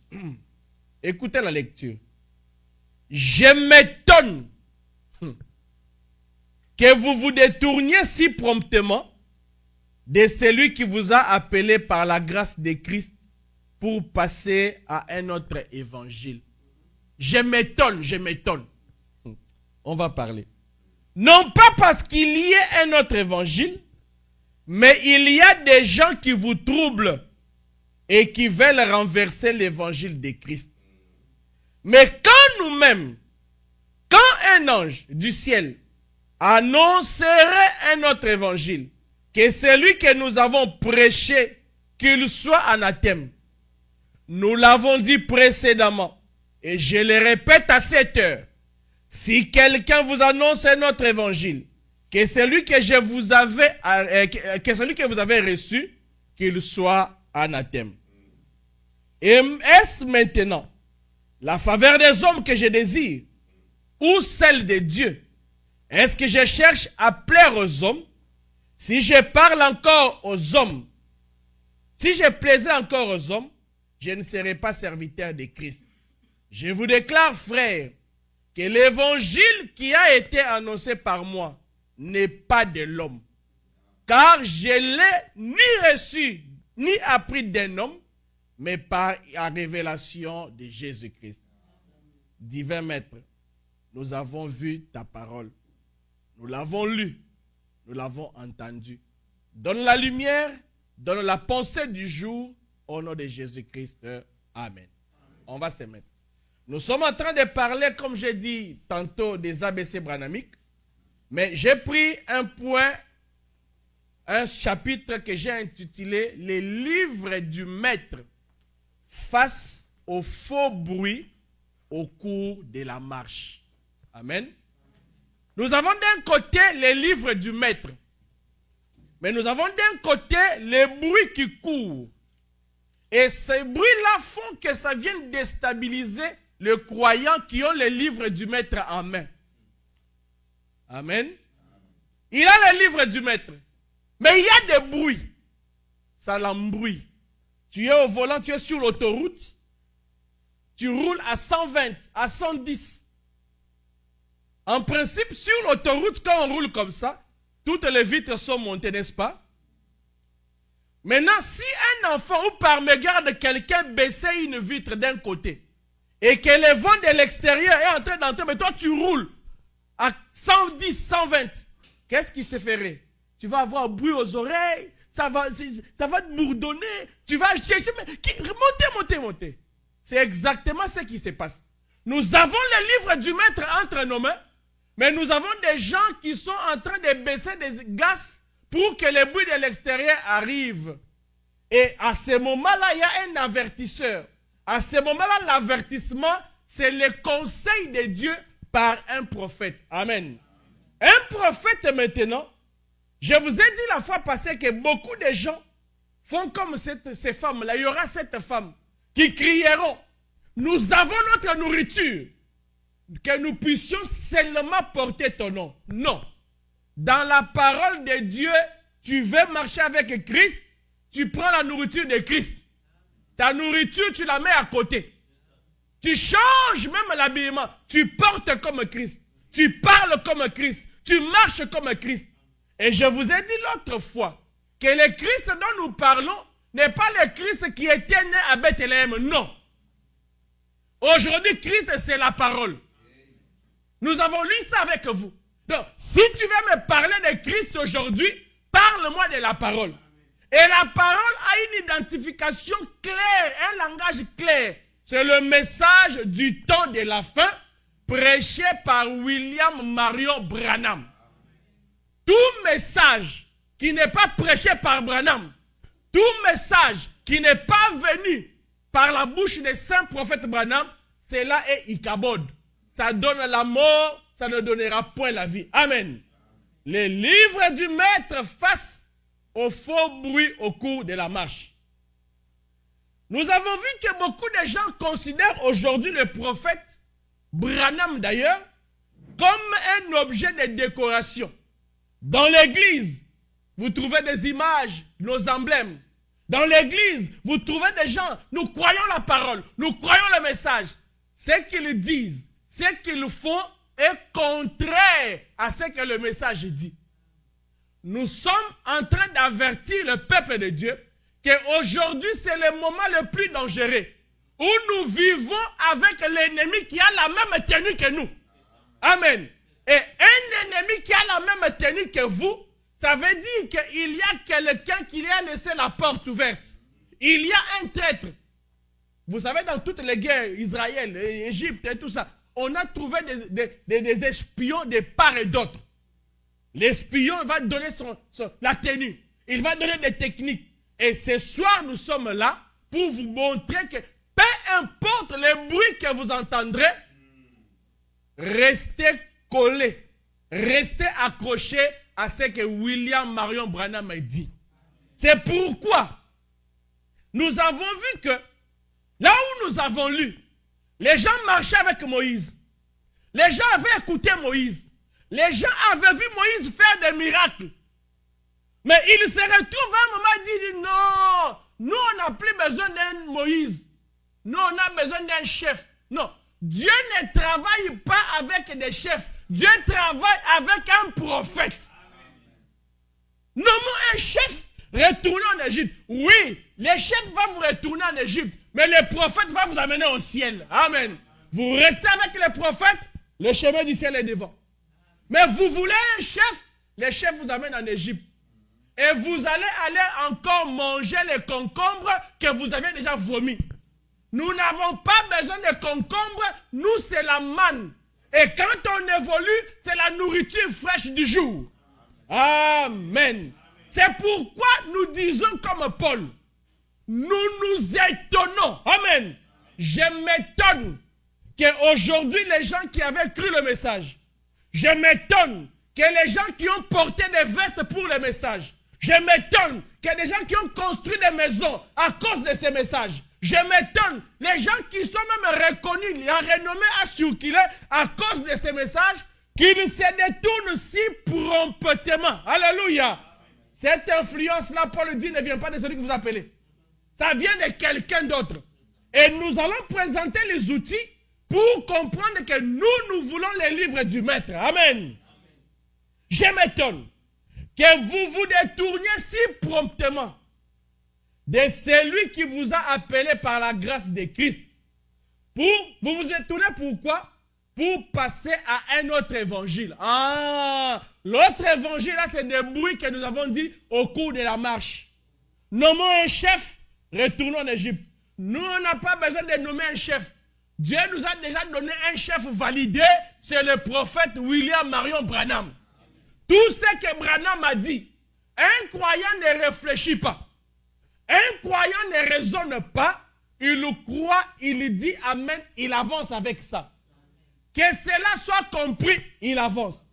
Écoutez la lecture. Je m'étonne que vous vous détourniez si promptement de celui qui vous a appelé par la grâce de Christ pour passer à un autre évangile. Je m'étonne. On va parler. Non pas parce qu'il y ait un autre évangile, mais il y a des gens qui vous troublent et qui veulent renverser l'évangile de Christ. Mais quand nous-mêmes, quand un ange du ciel annoncerait un autre évangile, que celui que nous avons prêché, qu'il soit anathème. Nous l'avons dit précédemment, et je le répète à cette heure, si quelqu'un vous annonce un autre évangile, que celui que vous avez reçu, qu'il soit anathème. Et est-ce maintenant la faveur des hommes que je désire, ou celle de Dieu? Est-ce que je cherche à plaire aux hommes? Si je parle encore aux hommes, si je plaisais encore aux hommes, je ne serais pas serviteur de Christ. Je vous déclare, frères, que l'évangile qui a été annoncé par moi n'est pas de l'homme. Car je l'ai ni reçu, ni appris d'un homme, mais par la révélation de Jésus-Christ. Divin Maître, nous avons vu ta parole. Nous l'avons lu. Nous l'avons entendu. Donne la lumière, donne la pensée du jour, au nom de Jésus-Christ. Amen. On va se mettre. Nous sommes en train de parler, comme j'ai dit tantôt, des ABC branhamiques, mais j'ai pris un point, un chapitre que j'ai intitulé « Les livres du maître face au faux bruit au cours de la marche ». Amen. Nous avons d'un côté les livres du maître, mais nous avons d'un côté les bruits qui courent. Et ces bruits-là font que ça vienne déstabiliser les croyants qui ont les livres du maître en main. Amen. Il a les livres du maître, mais il y a des bruits. Ça l'embrouille. Tu es au volant, tu es sur l'autoroute, tu roules à 120, à 110. En principe, sur l'autoroute, quand on roule comme ça, toutes les vitres sont montées, n'est-ce pas? Maintenant, si un enfant ou par mégarde quelqu'un baissait une vitre d'un côté et que le vent de l'extérieur est en train d'entrer, mais toi tu roules à 110, 120, qu'est-ce qui se ferait? Tu vas avoir bruit aux oreilles, ça va te bourdonner, tu vas chercher, montez. C'est exactement ce qui se passe. Nous avons le livre du maître entre nos mains, mais nous avons des gens qui sont en train de baisser des glaces pour que les bruits de l'extérieur arrivent. Et à ce moment-là, il y a un avertisseur. À ce moment-là, l'avertissement, c'est le conseil de Dieu par un prophète. Amen. Un prophète maintenant, je vous ai dit la fois passée que beaucoup de gens font comme ces femmes-là. Il y aura cette femme qui crieront, nous avons notre nourriture, que nous puissions seulement porter ton nom. Non. Dans la parole de Dieu, tu veux marcher avec Christ, tu prends la nourriture de Christ. Ta nourriture, tu la mets à côté. Tu changes même l'habillement. Tu portes comme Christ. Tu parles comme Christ. Tu marches comme Christ. Et je vous ai dit l'autre fois que le Christ dont nous parlons n'est pas le Christ qui était né à Bethléem. Non. Aujourd'hui, Christ, c'est la parole. Nous avons lu ça avec vous. Donc, si tu veux me parler de Christ aujourd'hui, parle-moi de la parole. Et la parole a une identification claire, un langage clair. C'est le message du temps de la fin prêché par William Marion Branham. Tout message qui n'est pas prêché par Branham, tout message qui n'est pas venu par la bouche des saints prophètes Branham, cela est Ichabod. Ça donne la mort, ça ne donnera point la vie. Amen. Les livres du maître face au faux bruit au cours de la marche. Nous avons vu que beaucoup de gens considèrent aujourd'hui le prophète, Branham d'ailleurs, comme un objet de décoration. Dans l'église, vous trouvez des images, nos emblèmes. Dans l'église, vous trouvez des gens, nous croyons la parole, nous croyons le message. Ce qu'ils disent, ce qu'ils font est contraire à ce que le message dit. Nous sommes en train d'avertir le peuple de Dieu qu'aujourd'hui c'est le moment le plus dangereux où nous vivons avec l'ennemi qui a la même tenue que nous. Amen. Et un ennemi qui a la même tenue que vous, ça veut dire qu'il y a quelqu'un qui lui a laissé la porte ouverte. Il y a un traître. Vous savez, dans toutes les guerres, Israël, Égypte et tout ça, on a trouvé des espions de part et d'autre. L'espion va donner la tenue. Il va donner des techniques. Et ce soir, nous sommes là pour vous montrer que peu importe les bruits que vous entendrez, restez collés, restez accrochés à ce que William Marion Branham a dit. C'est pourquoi nous avons vu que là où nous avons lu, les gens marchaient avec Moïse. Les gens avaient écouté Moïse. Les gens avaient vu Moïse faire des miracles. Mais ils se retrouvent à un moment et disent non, nous on n'a plus besoin d'un Moïse. Nous on a besoin d'un chef. Non, Dieu ne travaille pas avec des chefs. Dieu travaille avec un prophète. Nommons un chef, retournez en Égypte. Oui, le chef va vous retourner en Égypte, mais le prophète va vous amener au ciel. Amen. Vous restez avec le prophète, le chemin du ciel est devant. Mais vous voulez un chef, le chef vous amène en Égypte. Et vous allez encore manger les concombres que vous avez déjà vomi. Nous n'avons pas besoin de concombres, nous c'est la manne. Et quand on évolue, c'est la nourriture fraîche du jour. Amen. C'est pourquoi nous disons comme Paul, nous nous étonnons. Amen. Je m'étonne qu'aujourd'hui les gens qui avaient cru le message, je m'étonne que les gens qui ont porté des vestes pour le message, je m'étonne qu'il y a des gens qui ont construit des maisons à cause de ces messages. Je m'étonne, les gens qui sont même reconnus, la renommée a circulé à cause de ces messages, qu'ils se détournent si promptement. Alléluia. Cette influence-là, Paul dit, ne vient pas de celui que vous appelez. Ça vient de quelqu'un d'autre. Et nous allons présenter les outils pour comprendre que nous voulons les livres du maître. Amen. Je m'étonne que vous vous détourniez si promptement de celui qui vous a appelé par la grâce de Christ. Vous vous êtes tourné pourquoi? Pour passer à un autre évangile. Ah, l'autre évangile là, c'est des bruits que nous avons dit au cours de la marche. Nommons un chef, retournons en Égypte. Nous, on n'a pas besoin de nommer un chef. Dieu nous a déjà donné un chef validé, c'est le prophète William Marion Branham. Tout ce que Branham a dit, un croyant ne réfléchit pas. Un croyant ne raisonne pas. Il croit, il dit amen, il avance avec ça. Que cela soit compris, il avance.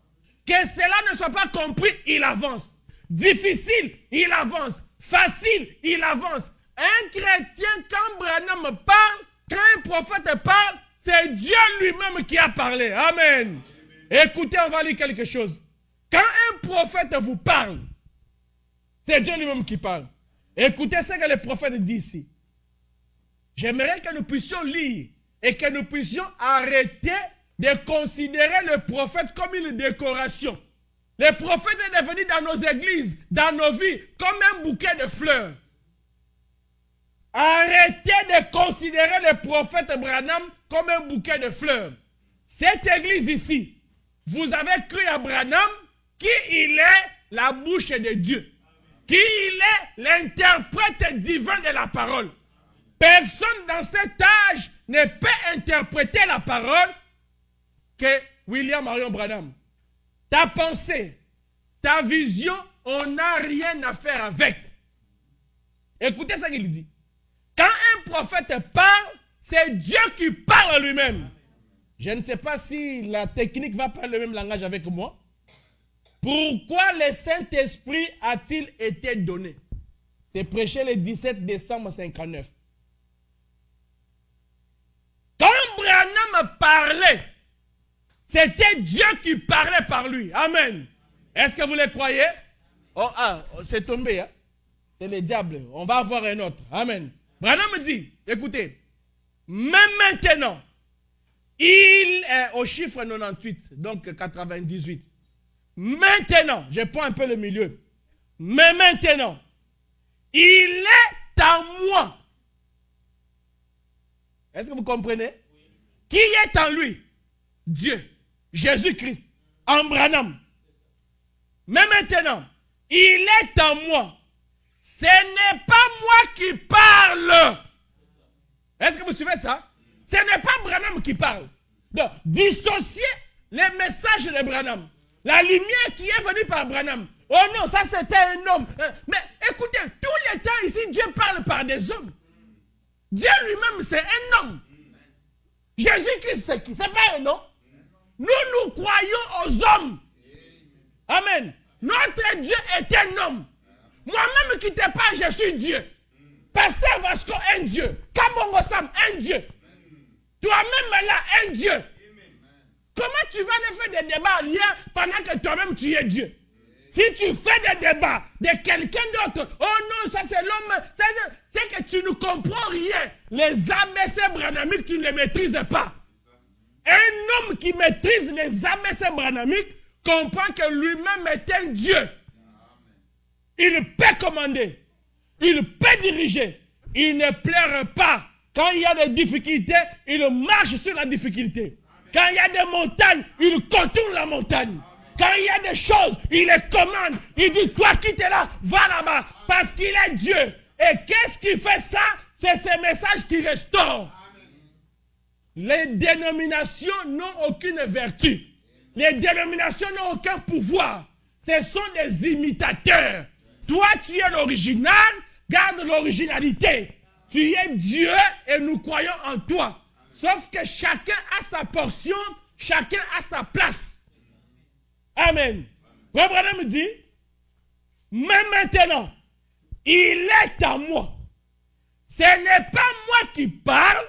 Que cela ne soit pas compris, il avance. Difficile, il avance. Facile, il avance. Un chrétien, quand Branham parle, quand un prophète parle, c'est Dieu lui-même qui a parlé. Amen. Écoutez, on va lire quelque chose. Quand un prophète vous parle, c'est Dieu lui-même qui parle. Écoutez ce que le prophète dit ici. J'aimerais que nous puissions lire et que nous puissions arrêter de considérer le prophète comme une décoration. Le prophète est devenu dans nos églises, dans nos vies, comme un bouquet de fleurs. Arrêtez de considérer le prophète Branham comme un bouquet de fleurs. Cette église ici, vous avez cru à Branham, qui il est la bouche de Dieu, qui il est l'interprète divin de la parole. Personne dans cet âge ne peut interpréter la parole que William Marion Branham. Ta pensée, ta vision, on n'a rien à faire avec. Écoutez ce qu'il dit. Quand un prophète parle, c'est Dieu qui parle lui-même. Je ne sais pas si la technique va parler le même langage avec moi. Pourquoi le Saint-Esprit a-t-il été donné? C'est prêché le 17 décembre 59. Quand Branham parlait, c'était Dieu qui parlait par lui. Amen. Est-ce que vous le croyez? Oh, c'est tombé. Hein? C'est le diable. On va avoir un autre. Amen. Branham dit, écoutez, même maintenant, il est au chiffre 98, donc 98. Maintenant, je prends un peu le milieu. Mais maintenant, il est en moi. Est-ce que vous comprenez? Qui est en lui? Dieu, Jésus-Christ, en Branham. Mais maintenant, il est en moi. Ce n'est pas moi qui parle. Est-ce que vous suivez ça? Ce n'est pas Branham qui parle. Donc, dissocier les messages de Branham. La lumière qui est venue par Branham. Oh non, ça c'était un homme. Mais écoutez, tous les temps ici, Dieu parle par des hommes. Dieu lui-même, c'est un homme. Jésus-Christ, c'est qui? C'est pas un homme. Nous croyons aux hommes. Amen. Notre Dieu est un homme. Moi-même qui te parle, je suis Dieu. Pasteur Vasco, un Dieu. Kabongo Sam, un Dieu. Toi-même là, un Dieu. Comment tu vas aller faire des débats liés pendant que toi-même tu es Dieu? Si tu fais des débats de quelqu'un d'autre, oh non, ça c'est l'homme, c'est que tu ne comprends rien. Les ABC branhamiques, tu ne les maîtrises pas. Un homme qui maîtrise les ABC branhamiques comprend que lui-même est un Dieu. Il peut commander, il peut diriger, il ne pleure pas. Quand il y a des difficultés, il marche sur la difficulté. Quand il y a des montagnes, il contourne la montagne. Quand il y a des choses, il les commande. Il dit, toi qui es là, va là-bas. Parce qu'il est Dieu. Et qu'est-ce qui fait ça? C'est ce message qui restaure. Les dénominations n'ont aucune vertu. Les dénominations n'ont aucun pouvoir. Ce sont des imitateurs. Toi, tu es l'original, garde l'originalité. Tu es Dieu et nous croyons en toi. Sauf que chacun a sa portion, chacun a sa place. Amen. Abraham me dit, mais maintenant, il est en moi. Ce n'est pas moi qui parle,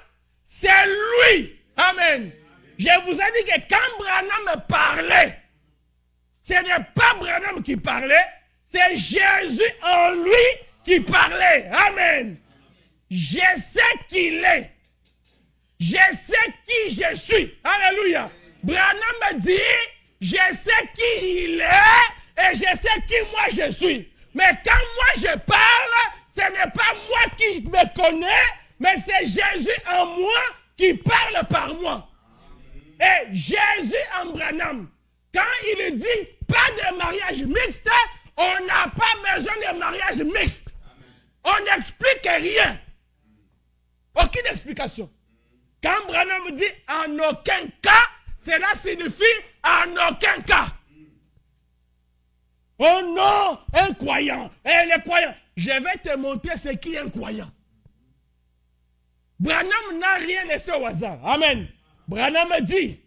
c'est lui. Amen. Je vous ai dit que quand Branham parlait, ce n'est pas Branham qui parlait, c'est Jésus en lui qui parlait. Amen. Je sais qu'il est. Je sais qui je suis. Alléluia. Branham me dit, je sais qui il est et je sais qui moi je suis. Mais quand moi je parle, ce n'est pas moi qui me connais, mais c'est Jésus en moi qui parle par moi. Et Jésus en Branham, quand il dit pas de mariage mixte, on n'a pas besoin de mariage mixte. On n'explique rien. Aucune explication. Quand Branham dit en aucun cas, cela signifie en aucun cas. Oh non, un croyant. Et les croyants, je vais te montrer ce qui est un croyant. Branham n'a rien laissé au hasard. Amen. Branham dit,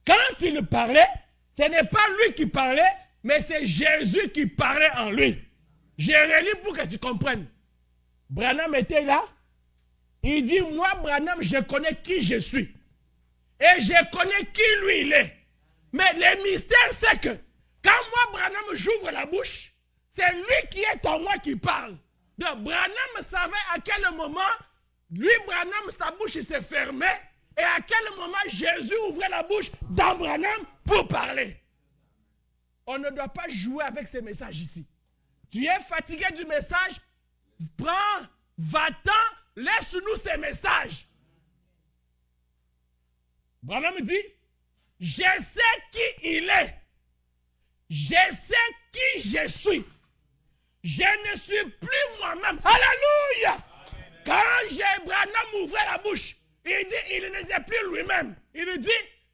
quand il parlait, ce n'est pas lui qui parlait, mais c'est Jésus qui parlait en lui. Je relis pour que tu comprennes. Branham était là. Il dit, moi, Branham, je connais qui je suis. Et je connais qui lui il est. Mais le mystère, c'est que quand moi, Branham, j'ouvre la bouche, c'est lui qui est en moi qui parle. Donc, Branham savait à quel moment, lui, Branham, sa bouche s'est fermée, et à quel moment Jésus ouvrait la bouche dans Branham pour parler. On ne doit pas jouer avec ces messages ici. Tu es fatigué du message, prends, va-t'en, laisse-nous ces messages. Branham dit, je sais qui il est. Je sais qui je suis. Je ne suis plus moi-même. Alléluia. Quand Branham ouvrait la bouche, il dit, il n'était plus lui-même. Il dit,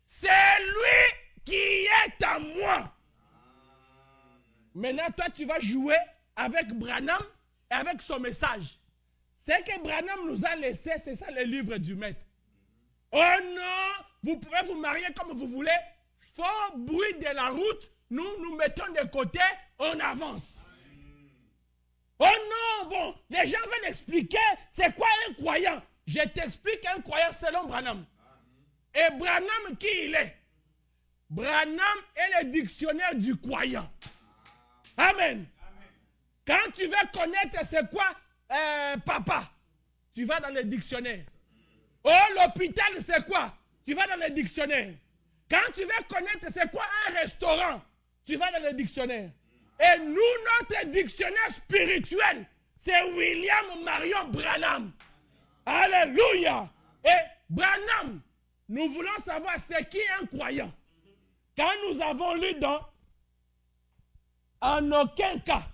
c'est lui qui est en moi. Maintenant, toi, tu vas jouer avec Branham et avec son message. Ce que Branham nous a laissé, c'est ça le livre du maître. Oh non, vous pouvez vous marier comme vous voulez. Fort bruit de la route, nous mettons de côté, on avance. Oh non, bon, les gens veulent expliquer c'est quoi un croyant. Je t'explique un croyant selon Branham. Et Branham, qui il est? Branham est le dictionnaire du croyant. Amen. Quand tu veux connaître c'est quoi papa, tu vas dans le dictionnaire. Oh, l'hôpital, c'est quoi? Tu vas dans le dictionnaire. Quand tu veux connaître c'est quoi un restaurant, tu vas dans le dictionnaire. Et nous, notre dictionnaire spirituel, c'est William Marion Branham. Alléluia. Et Branham, nous voulons savoir c'est qui un croyant. Quand nous avons lu dans en aucun cas,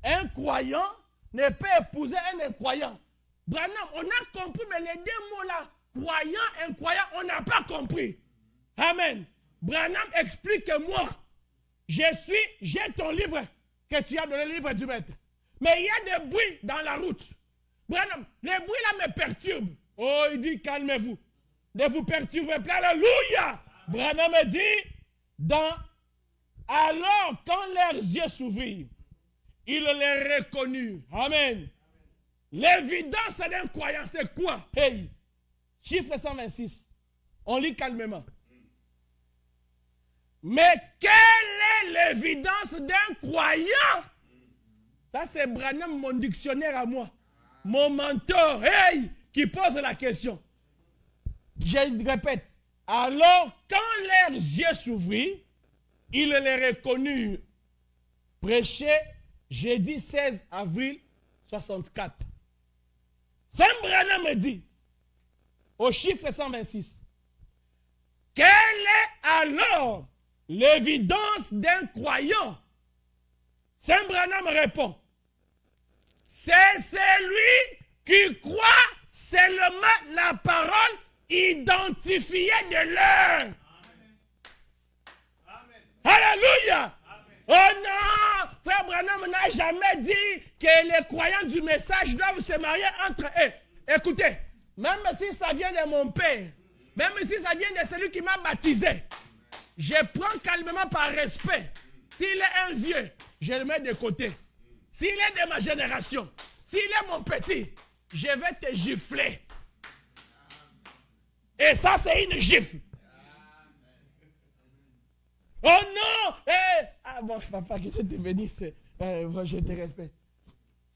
un croyant ne peut épouser un incroyant. Branham, on a compris, mais les deux mots-là, croyant, incroyant, on n'a pas compris. Amen. Branham explique que moi, j'ai ton livre que tu as donné, le livre du maître. Mais il y a des bruits dans la route. Branham, les bruits là me perturbent. Oh, il dit, calmez-vous. Ne vous perturbez pas. Alléluia. Branham me dit, alors quand leurs yeux s'ouvrirent, ils les reconnurent. Amen. L'évidence d'un croyant, c'est quoi? Hey, chiffre 126. On lit calmement. Mais quelle est l'évidence d'un croyant? Ça, c'est Branham, mon dictionnaire à moi. Mon mentor, hey, qui pose la question. Je répète. Alors, quand leurs yeux s'ouvrirent, ils les reconnurent. Prêché jeudi 16 avril 64. Saint Branham me dit, au chiffre 126, quelle est alors l'évidence d'un croyant? Saint Branham répond, c'est celui qui croit seulement la parole identifiée de l'heure. Alléluia. Oh non, frère Branham n'a jamais dit que les croyants du message doivent se marier entre eux. Écoutez, même si ça vient de mon père, même si ça vient de celui qui m'a baptisé, je prends calmement par respect. S'il est un vieux, je le mets de côté. S'il est de ma génération, s'il est mon petit, je vais te gifler. Et ça, c'est une gifle. Oh non! Ah bon, papa, que je te bénisse. Je te respecte.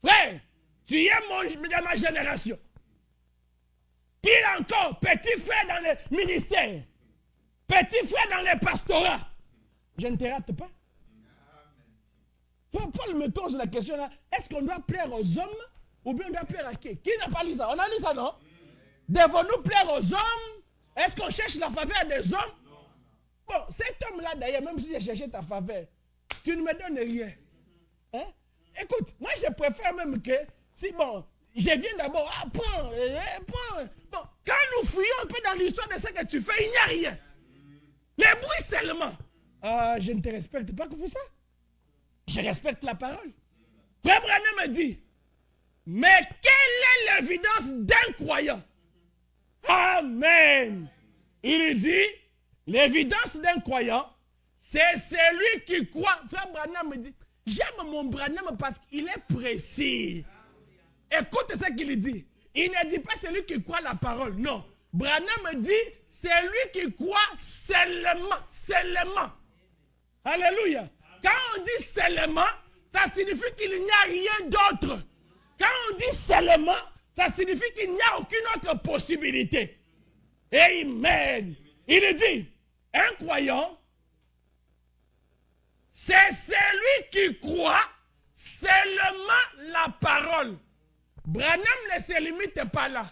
Frère, tu es de ma génération. Pire encore, petit frère dans le ministère. Petit frère dans le pastorat. Je ne te rate pas. Paul me pose la question là. Est-ce qu'on doit plaire aux hommes Ou bien on doit plaire à qui? Qui n'a pas lu ça? On a lu ça, non? Devons-nous plaire aux hommes? Est-ce qu'on cherche la faveur des hommes? Bon, cet homme-là, d'ailleurs, même si j'ai cherché ta faveur, tu ne me donnes rien. Hein? Écoute, moi, je préfère même que, si bon, je viens d'abord, prends. Bon, quand nous fouillons un peu dans l'histoire de ce que tu fais, il n'y a rien. Les bruits seulement. Je ne te respecte pas pour ça. Je respecte la parole. Frère Branham me dit, mais quelle est l'évidence d'un croyant? Amen. Il dit, l'évidence d'un croyant, c'est celui qui croit. Frère Branham me dit, j'aime mon Branham parce qu'il est précis. Écoute ce qu'il dit. Il ne dit pas celui qui croit la parole. Non. Branham me dit, c'est lui qui croit seulement. Seulement. Alléluia. Quand on dit seulement, ça signifie qu'il n'y a rien d'autre. Quand on dit seulement, ça signifie qu'il n'y a aucune autre possibilité. Amen. Il dit, un croyant, c'est celui qui croit seulement la parole. Branham ne se limite pas là.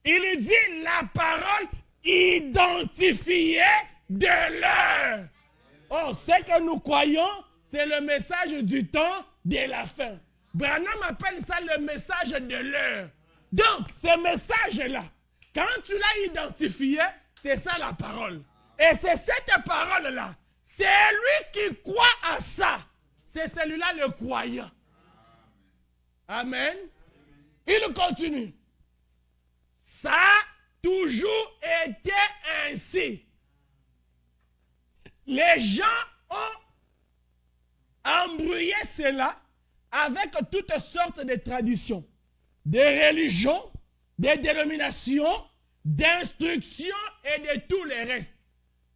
Il dit la parole identifiée de l'heure. Oh, ce que nous croyons, c'est le message du temps de la fin. Branham appelle ça le message de l'heure. Donc, ce message-là, quand tu l'as identifié, c'est ça la parole. Et c'est cette parole-là. C'est lui qui croit à ça. C'est celui-là le croyant. Amen. Il continue. Ça a toujours été ainsi. Les gens ont embrouillé cela avec toutes sortes de traditions, des religions, des dénominations, d'instructions et de tous les restes.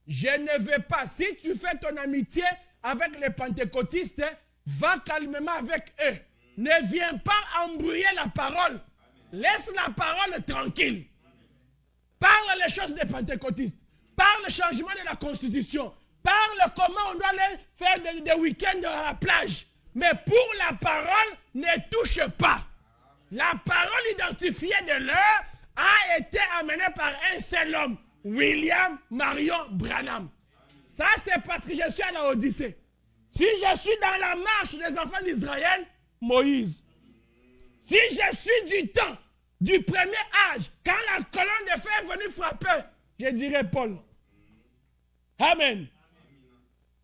Je ne veux pas, si tu fais ton amitié avec les pentecôtistes, va calmement avec eux. Ne viens pas embrouiller la parole. Laisse la parole tranquille. Parle les choses des pentecôtistes. Parle le changement de la constitution. Parle comment on doit aller faire des week-ends à la plage. Mais pour la parole, ne touche pas. La parole identifiée de l'heure a été amenée par un seul homme, William Marion Branham. Ça, c'est parce que je suis à la Odyssée. Si je suis dans la marche des enfants d'Israël, Moïse. Si je suis du temps, du premier âge, quand la colonne de feu est venue frapper, je dirais Paul. Amen.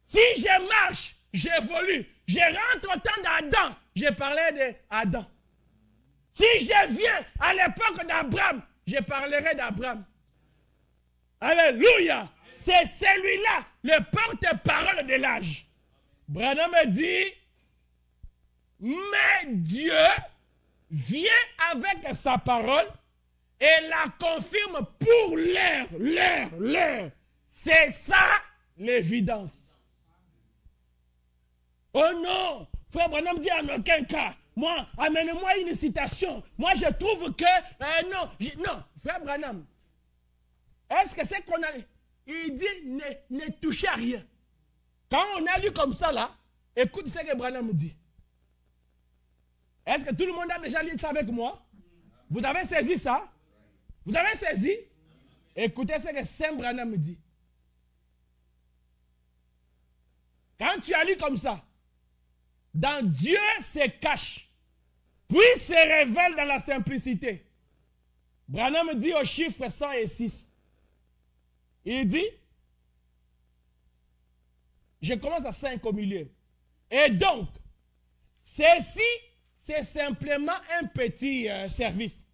Si je marche, j'évolue, je rentre au temps d'Adam, je parlais d'Adam. Si je viens à l'époque d'Abraham, je parlerai d'Abraham. Alléluia. C'est celui-là, le porte-parole de l'âge. Branham me dit, mais Dieu vient avec sa parole et la confirme pour l'heure. C'est ça l'évidence. Oh non, frère Branham dit en aucun cas, moi, amène-moi une citation. Moi, je trouve que, non, frère Branham, est-ce que c'est qu'on a, il dit, ne touchez à rien. Quand on a lu comme ça là, écoute ce que Branham dit. Est-ce que tout le monde a déjà lu ça avec moi? Vous avez saisi ça? Vous avez saisi? Écoutez ce que Saint Branham dit. Quand tu as lu comme ça, dans Dieu se cache, puis se révèle dans la simplicité. Branham dit au chiffre 106. Il dit, je commence à 5 au milieu. Et donc, ceci, c'est simplement un petit service.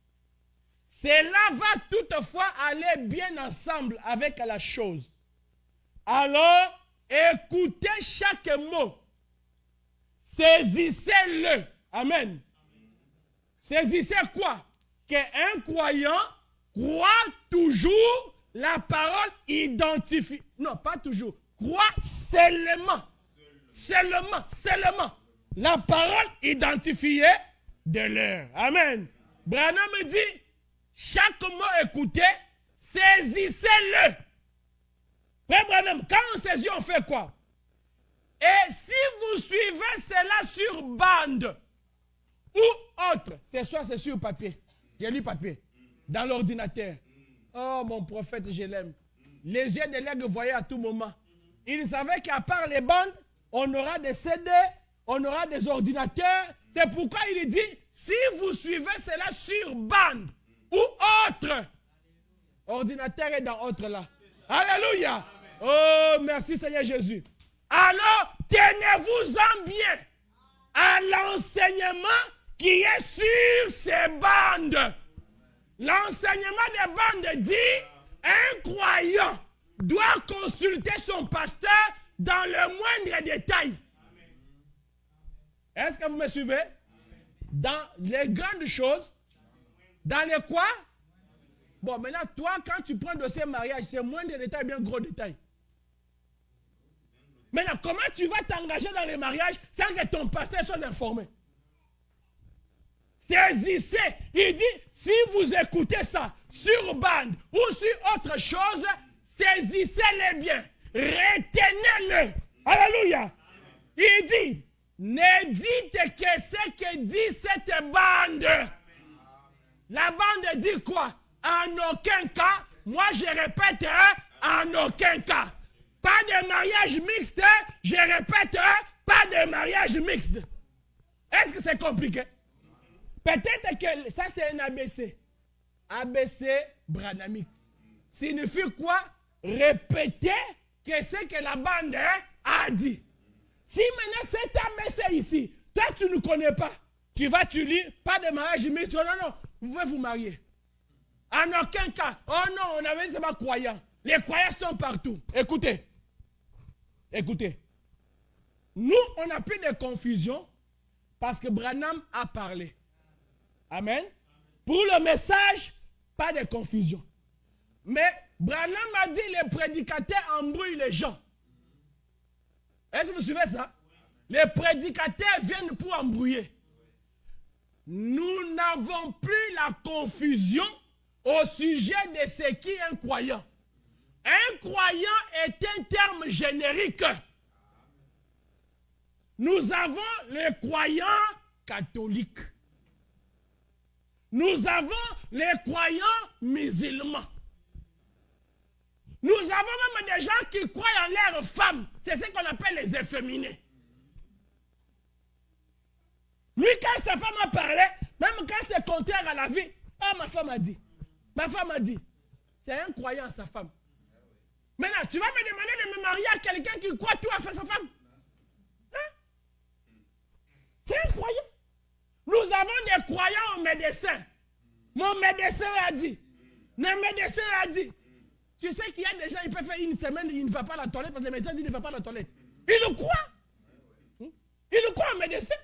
Cela va toutefois aller bien ensemble avec la chose. Alors, écoutez chaque mot. Saisissez-le. Amen. Saisissez quoi? Qu'un croyant croit toujours la parole identifiée. Non, pas toujours. Croit seulement. Seulement. La parole identifiée de l'heure. Amen. Branham me dit, chaque mot écouté, saisissez-le. Frère Branham, quand on saisit, on fait quoi? Et si vous suivez cela sur bande, ou autre. Ce soir, c'est sur papier. J'ai lu papier. Dans l'ordinateur. Oh, mon prophète, je l'aime. Les yeux de l'aigle voyaient à tout moment. Il savait qu'à part les bandes, on aura des CD, on aura des ordinateurs. C'est pourquoi il dit, si vous suivez cela sur bande ou autre, ordinateur est dans autre là. Alléluia. Oh, merci Seigneur Jésus. Alors, tenez-vous-en bien à l'enseignement qui est sur ces bandes. L'enseignement des bandes dit, un croyant doit consulter son pasteur dans le moindre détail. Est-ce que vous me suivez? Dans les grandes choses, dans les quoi? Bon, maintenant, toi, quand tu prends le dossier mariage, c'est moindre détail, bien gros détail. Maintenant, comment tu vas t'engager dans les mariages sans que ton pasteur soit informé? Saisissez. Il dit, si vous écoutez ça sur bande ou sur autre chose, saisissez-les bien. Retenez-le. Alléluia. Il dit, ne dites que ce que dit cette bande. La bande dit quoi? En aucun cas, moi je répète, en aucun cas. Pas de mariage mixte, je répète, pas de mariage mixte. Est-ce que c'est compliqué? Peut-être que ça c'est un ABC. ABC branhamique. Signifie quoi? Répéter que ce que la bande a dit. Si maintenant cet ABC ici, toi tu ne connais pas, tu lis, pas de mariage mixte, non, non, vous pouvez vous marier. En aucun cas. Oh non, on avait dit c'est pas croyant. Les croyants sont partout. Écoutez. Écoutez. Nous, on a plus de confusion parce que Branham a parlé. Amen. Pour le message, pas de confusion. Mais Branham a dit les prédicateurs embrouillent les gens. Est-ce que vous suivez ça? Les prédicateurs viennent pour embrouiller. Nous n'avons plus la confusion au sujet de ce qui est un croyant. Un croyant est un terme générique. Nous avons les croyants catholiques. Nous avons les croyants musulmans. Nous avons même des gens qui croient en leurs femmes. C'est ce qu'on appelle les efféminés. Lui, quand sa femme a parlé, même quand c'est contraire à la vie, ah, ma femme a dit. Ma femme a dit. C'est un croyant, sa femme. Maintenant, tu vas me demander de me marier à quelqu'un qui croit tout à fait sa femme. Hein? C'est un croyant. Nous avons des croyants au médecin. Mon médecin a dit. Mon médecin a dit. Tu sais qu'il y a des gens, ils peuvent faire une semaine, ils ne vont pas à la toilette parce que le médecin dit qu'il ne va pas à la toilette. Il le croit. Il le croit au médecin.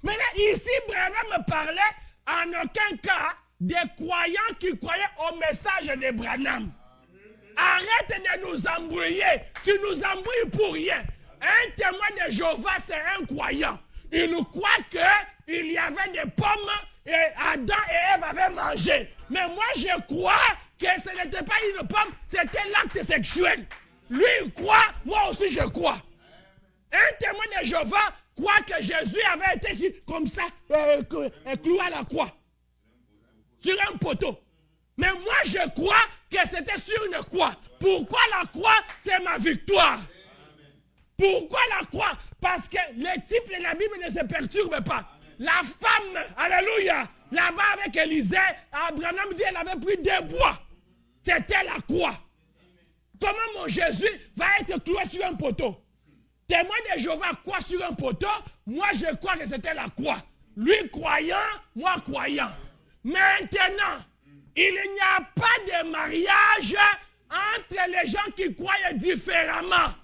Maintenant, ici, Branham parlait en aucun cas des croyants qui croyaient au message de Branham. Arrête de nous embrouiller. Tu nous embrouilles pour rien. Un témoin de Jéhovah, c'est un croyant. Il croit qu'il y avait des pommes et Adam et Ève avaient mangé. Mais moi, je crois que ce n'était pas une pomme, c'était l'acte sexuel. Lui, il croit, moi aussi, je crois. Un témoin de Jéhovah croit que Jésus avait été comme ça, cloué à la croix. Sur un poteau. Mais moi, je crois que c'était sur une croix. Pourquoi la croix? C'est ma victoire. Pourquoi la croix? Parce que les types de la Bible ne se perturbent pas. La femme, alléluia, là-bas avec Élisée, Abraham dit qu'elle avait pris 2 bois. C'était la croix. Comment mon Jésus va être cloué sur un poteau? Témoin de Jéhovah croit sur un poteau, moi je crois que c'était la croix. Lui croyant, moi croyant. Maintenant, il n'y a pas de mariage entre les gens qui croient différemment.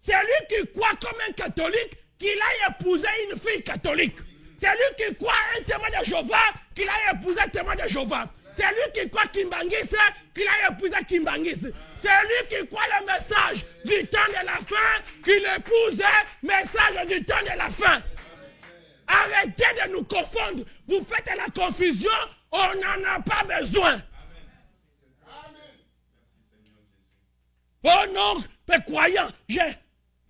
C'est lui qui croit comme un catholique qu'il a épousé une fille catholique. C'est lui qui croit un témoin de Jéhovah qu'il a épousé un témoin de Jéhovah. C'est lui qui croit Kimbangis qu'il a épousé Kimbangis. C'est lui qui croit le message du temps de la fin qu'il épouse le message du temps de la fin. Arrêtez de nous confondre. Vous faites la confusion, on n'en a pas besoin. Oh non, mais croyant,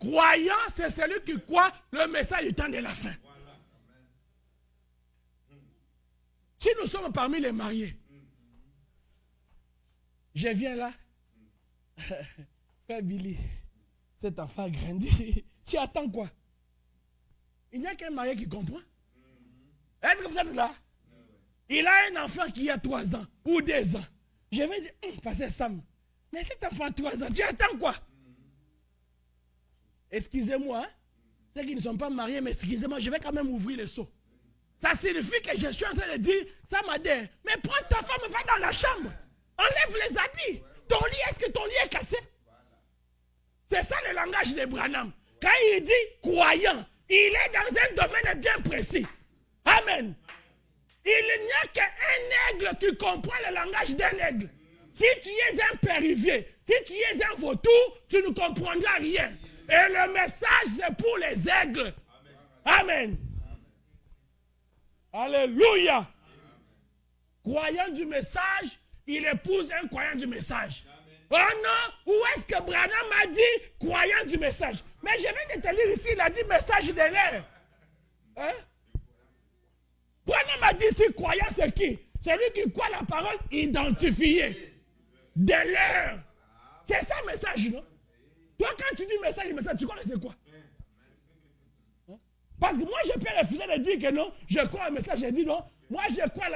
Croyant, c'est celui qui croit le message du temps de la fin. Si nous sommes parmi les mariés, je viens là, frère Billy, cet enfant a grandi. Tu attends quoi? Il n'y a qu'un marié qui comprend. Est-ce que vous êtes là? Il a un enfant qui a 3 ans ou 2 ans. Je vais dire, passer Sam, mais cet enfant a 3 ans, tu attends quoi? Excusez-moi, hein? Ceux qui ne sont pas mariés, mais excusez-moi, je vais quand même ouvrir le seau. Ça signifie que je suis en train de dire, ça m'a dit, mais prends ta femme, va dans la chambre. Enlève les habits. Ton lit, est-ce que ton lit est cassé? C'est ça le langage de Branham. Quand il dit croyant, il est dans un domaine bien précis. Amen. Il n'y a qu'un aigle qui comprend le langage d'un aigle. Si tu es un périvier, si tu es un vautour, tu ne comprendras rien. Et le message, c'est pour les aigles. Amen. Alléluia. Croyant du message, il épouse un croyant du message. Oh non, où est-ce que Branham a dit croyant du message? Mais je viens de te lire ici, il a dit message de l'air. Hein? Branham a dit si croyant c'est qui? Celui qui croit la parole identifiée. De l'air. C'est ça le message, non? Toi, quand tu dis message, tu crois que c'est quoi? Hein? Parce que moi, je peux refuser de dire que non, je crois au message, je dis non. Moi, je crois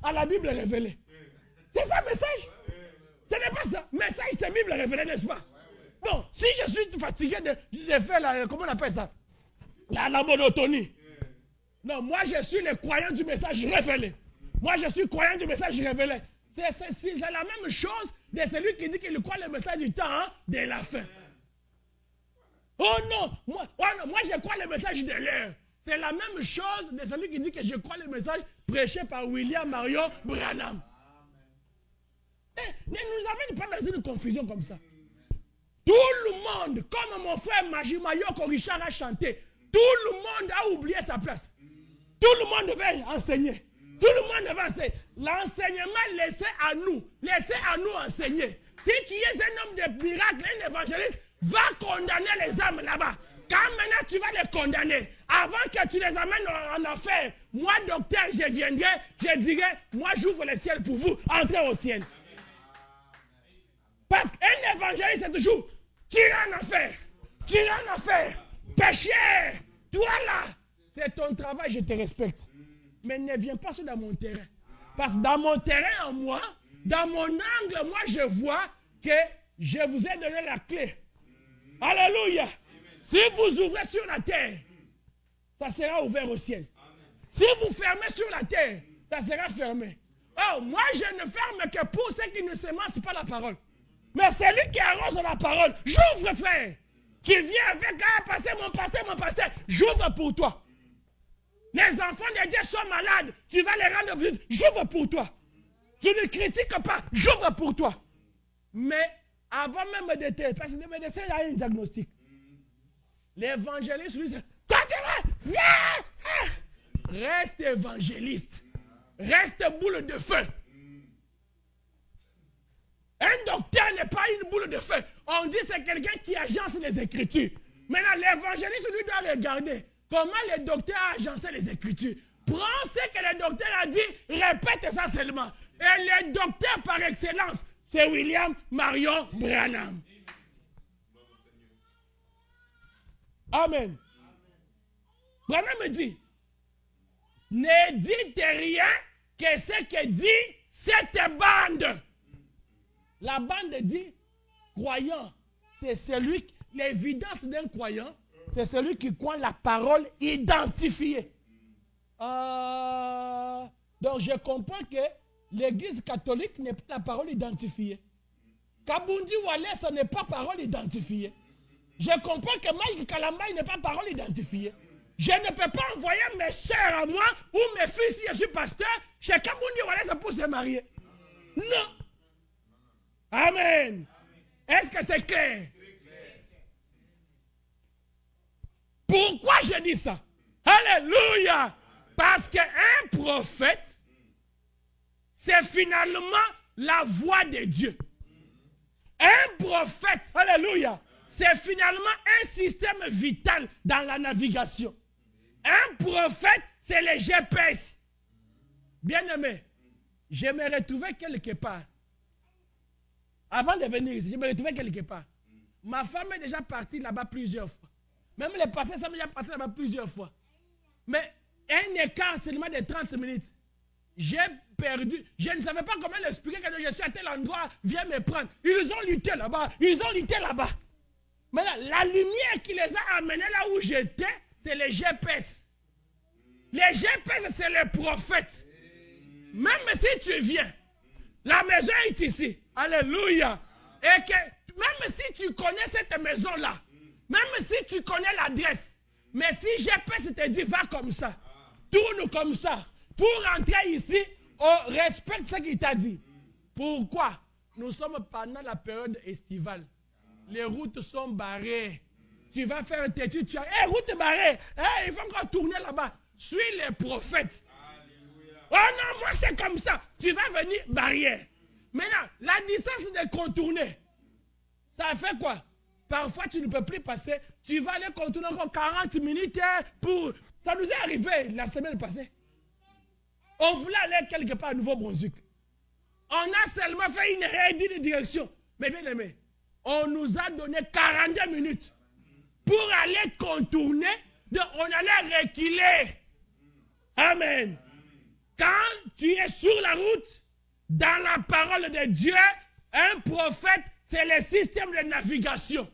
à la Bible révélée. C'est ça le message? Ce n'est pas ça. Message, c'est Bible révélée, n'est-ce pas? Bon, si je suis fatigué de faire la, comment on appelle ça? La monotonie. Non, moi, je suis le croyant du message révélé. Moi, je suis croyant du message révélé. C'est la même chose de celui qui dit qu'il croit le message du temps de la fin. Oh non, moi je crois le message de l'heure. C'est la même chose de celui qui dit que je crois le message prêché par William Marion Branham. Ne nous amène pas dans une confusion comme ça. Tout le monde, comme mon frère Majimayoko Richard a chanté, tout le monde a oublié sa place. Tout le monde veut enseigner. Tout le monde veut enseigner. L'enseignement, laissez à nous enseigner. Si tu es un homme de miracle, un évangéliste, va condamner les âmes là-bas. Quand maintenant tu vas les condamner, avant que tu les amènes en enfer, moi docteur, je viendrai, je dirai, moi j'ouvre le ciel pour vous, entrez au ciel. Parce qu'un évangéliste c'est toujours, tu es en enfer, pécheur, toi là, c'est ton travail, je te respecte. Mais ne viens pas dans mon terrain. Parce que dans mon terrain en moi, dans mon angle, moi je vois que je vous ai donné la clé. Alléluia. Si vous ouvrez sur la terre, ça sera ouvert au ciel. Si vous fermez sur la terre, ça sera fermé. Oh, moi je ne ferme que pour ceux qui ne s'émancipent pas la parole. Mais celui qui arrose la parole, j'ouvre frère. Tu viens avec, pasteur, mon pasteur, j'ouvre pour toi. Les enfants de Dieu sont malades, tu vas les rendre visite, j'ouvre pour toi. Tu ne critiques pas, j'ouvre pour toi. Mais avant même de te... Parce que le médecin a un diagnostic. L'évangéliste lui dit, toi tu es là, reste évangéliste. Reste boule de feu. Un docteur n'est pas une boule de feu. On dit c'est quelqu'un qui agence les Écritures. Maintenant, l'évangéliste lui doit regarder comment le docteur a agencé les Écritures. Prends ce que le docteur a dit, répète ça seulement. Et le docteur par excellence, c'est William Marion Branham. Amen. Branham me dit, ne dites rien que ce que dit cette bande. La bande dit, croyant, c'est celui, l'évidence d'un croyant, c'est celui qui croit la parole identifiée. Donc je comprends que l'église catholique n'est pas la parole identifiée. Kabundi Wallace n'est pas parole identifiée. Je comprends que Mike Kalambay n'est pas parole identifiée. Je ne peux pas envoyer mes soeurs à moi ou mes filles si je suis pasteur chez Kabundi Wallace pour se marier. Non. Amen. Est-ce que c'est clair? Pourquoi je dis ça? Alléluia. Parce qu'un prophète, c'est finalement la voix de Dieu. Un prophète, alléluia, c'est finalement un système vital dans la navigation. Un prophète, c'est le GPS. Bien-aimé, je me retrouvais quelque part. Avant de venir ici, je me retrouvais quelque part. Ma femme est déjà partie là-bas plusieurs fois. Même les passés sont déjà partis là-bas plusieurs fois. Mais un écart seulement de 30 minutes. J'ai perdu. Je ne savais pas comment l'expliquer quand je suis à tel endroit, viens me prendre. Ils ont lutté là-bas. Ils ont lutté là-bas. Maintenant, la lumière qui les a amenés là où j'étais, c'est les GPS. Les GPS, c'est les prophètes. Même si tu viens, la maison est ici. Alléluia. Et que même si tu connais cette maison-là, même si tu connais l'adresse, mais si GPS te dit va comme ça, tourne comme ça, pour rentrer ici, on respecte ce qu'il t'a dit. Pourquoi? Nous sommes pendant la période estivale. Les routes sont barrées. Tu vas faire un têtu, tu as route barrée. Il faut encore tourner là-bas. Suis les prophètes. Oh non, moi c'est comme ça. Tu vas venir barrière. Maintenant, la distance de contourner, ça fait quoi? Parfois, tu ne peux plus passer. Tu vas aller contourner encore 40 minutes pour... Ça nous est arrivé la semaine passée. On voulait aller quelque part à Nouveau-Brunswick. On a seulement fait une réelle direction. Mais bien aimé, on nous a donné 42 minutes pour aller contourner. On allait reculer. Amen. Quand tu es sur la route, dans la parole de Dieu, un prophète, c'est le système de navigation.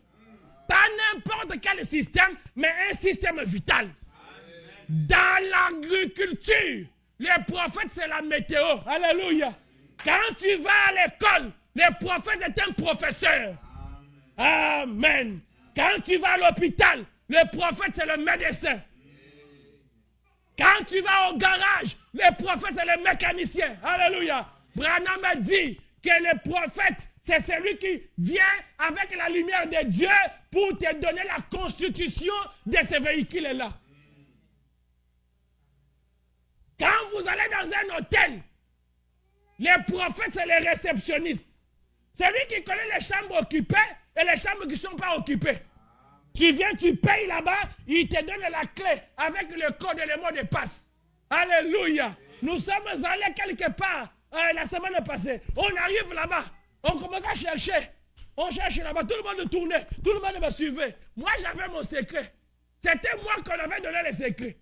Pas n'importe quel système, mais un système vital. Dans l'agriculture, le prophète, c'est la météo. Alléluia. Quand tu vas à l'école, le prophète est un professeur. Amen. Quand tu vas à l'hôpital, le prophète, c'est le médecin. Quand tu vas au garage, le prophète, c'est le mécanicien. Alléluia. Branham a dit que le prophète, c'est celui qui vient avec la lumière de Dieu pour te donner la constitution de ce véhicule-là. Quand vous allez dans un hôtel, les prophètes, c'est les réceptionnistes. C'est lui qui connaît les chambres occupées et les chambres qui ne sont pas occupées. Tu viens, tu payes là-bas, il te donne la clé avec le code et le mot de passe. Alléluia. Nous sommes allés quelque part la semaine passée. On arrive là-bas. On commence à chercher. On cherche là-bas. Tout le monde tournait. Tout le monde me suivait. Moi, j'avais mon secret. C'était moi qu'on avait donné le secret.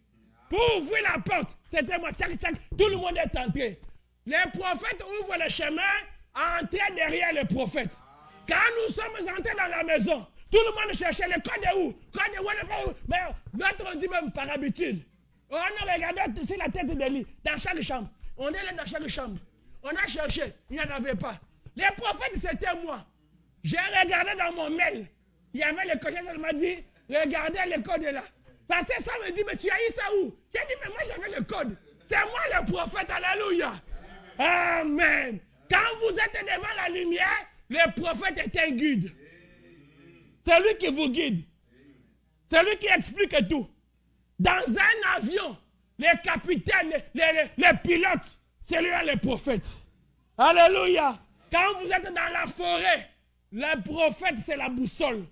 Pour ouvrir la porte, c'était moi. Tchac, tchac. Tout le monde est entré. Les prophètes ouvrent le chemin, entrez derrière les prophètes. Quand nous sommes entrés dans la maison, tout le monde cherchait le code de où? Code de où? Mais l'autre, on dit même par habitude. On a regardé sur la tête de lit, dans chaque chambre. On est là dans chaque chambre. On a cherché, il n'y en avait pas. Les prophètes, c'était moi. J'ai regardé dans mon mail. Il y avait le code, elle m'a dit, regardez le code là. Parce que ça me dit, mais tu as eu ça où? J'ai dit, mais moi j'avais le code. C'est moi le prophète, alléluia. Amen. Quand vous êtes devant la lumière, le prophète est un guide. C'est lui qui vous guide. C'est lui qui explique tout. Dans un avion, les capitaines, les pilotes, c'est lui le prophète. Alléluia. Quand vous êtes dans la forêt, le prophète, c'est la boussole.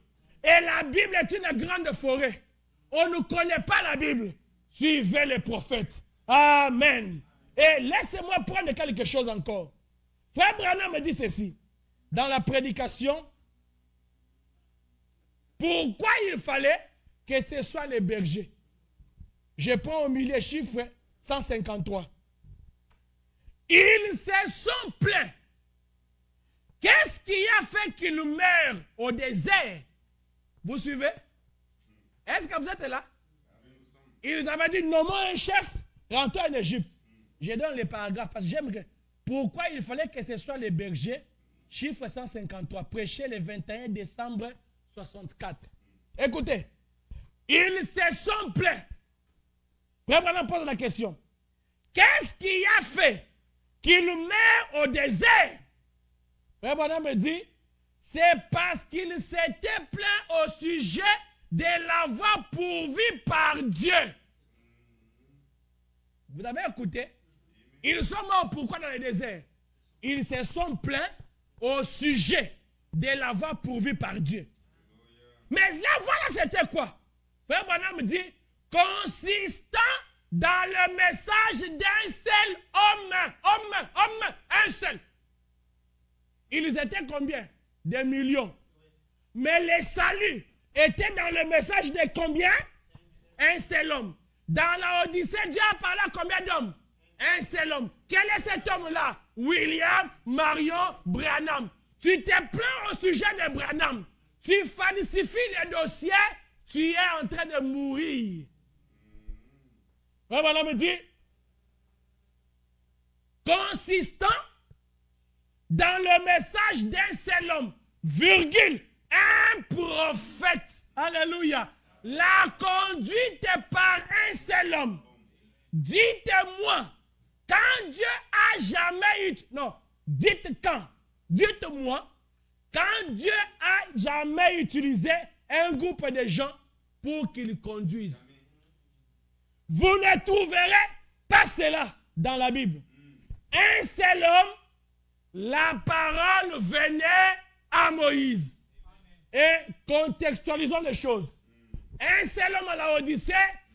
Et la Bible est une grande forêt. On ne connaît pas la Bible. Suivez les prophètes. Amen. Et laissez-moi prendre quelque chose encore. Frère Branham me dit ceci. Dans la prédication, pourquoi il fallait que ce soit les bergers? Je prends au milieu chiffre 153. Ils se sont plaints. Qu'est-ce qui a fait qu'ils meurent au désert? Vous suivez? Est-ce que vous êtes là? Ils avaient dit, nommons un chef, rentrons en Égypte. Je donne les paragraphes parce que j'aime que... Pourquoi il fallait que ce soit les bergers? Chiffre 153, prêché le 21 décembre 64. Écoutez, ils se sont plaints. Vraiment, pose la question. Qu'est-ce qui a fait qu'ils meurent au désert? Vraiment, me dit, c'est parce qu'ils s'étaient plaints au sujet de l'avoir pourvu par Dieu. Vous avez écouté? Ils sont morts pourquoi dans le désert? Ils se sont plaints au sujet de l'avoir pourvu par Dieu. Mais là, voilà, c'était quoi? Frère Branham dit, consistant dans le message d'un seul homme, un seul. Ils étaient combien? Des millions. Mais les saluts étaient dans le message de combien? Un seul homme. Dans la Odyssée, Dieu a parlé à combien d'hommes? Un seul homme. Quel est cet homme-là? William Marion Branham. Tu te plains au sujet de Branham. Tu falsifies les dossiers, tu es en train de mourir. Voilà me dit, consistant dans le message d'un seul homme, virgule, un prophète. Alléluia. La conduite par un seul homme. Dites-moi, quand Dieu a jamais eu... Non, dites quand. Dites-moi, quand Dieu a jamais utilisé un groupe de gens pour qu'ils conduisent. Vous ne trouverez pas cela dans la Bible. Un seul homme, la parole venait à Moïse. Et contextualisons les choses. Un seul homme à la Odyssée,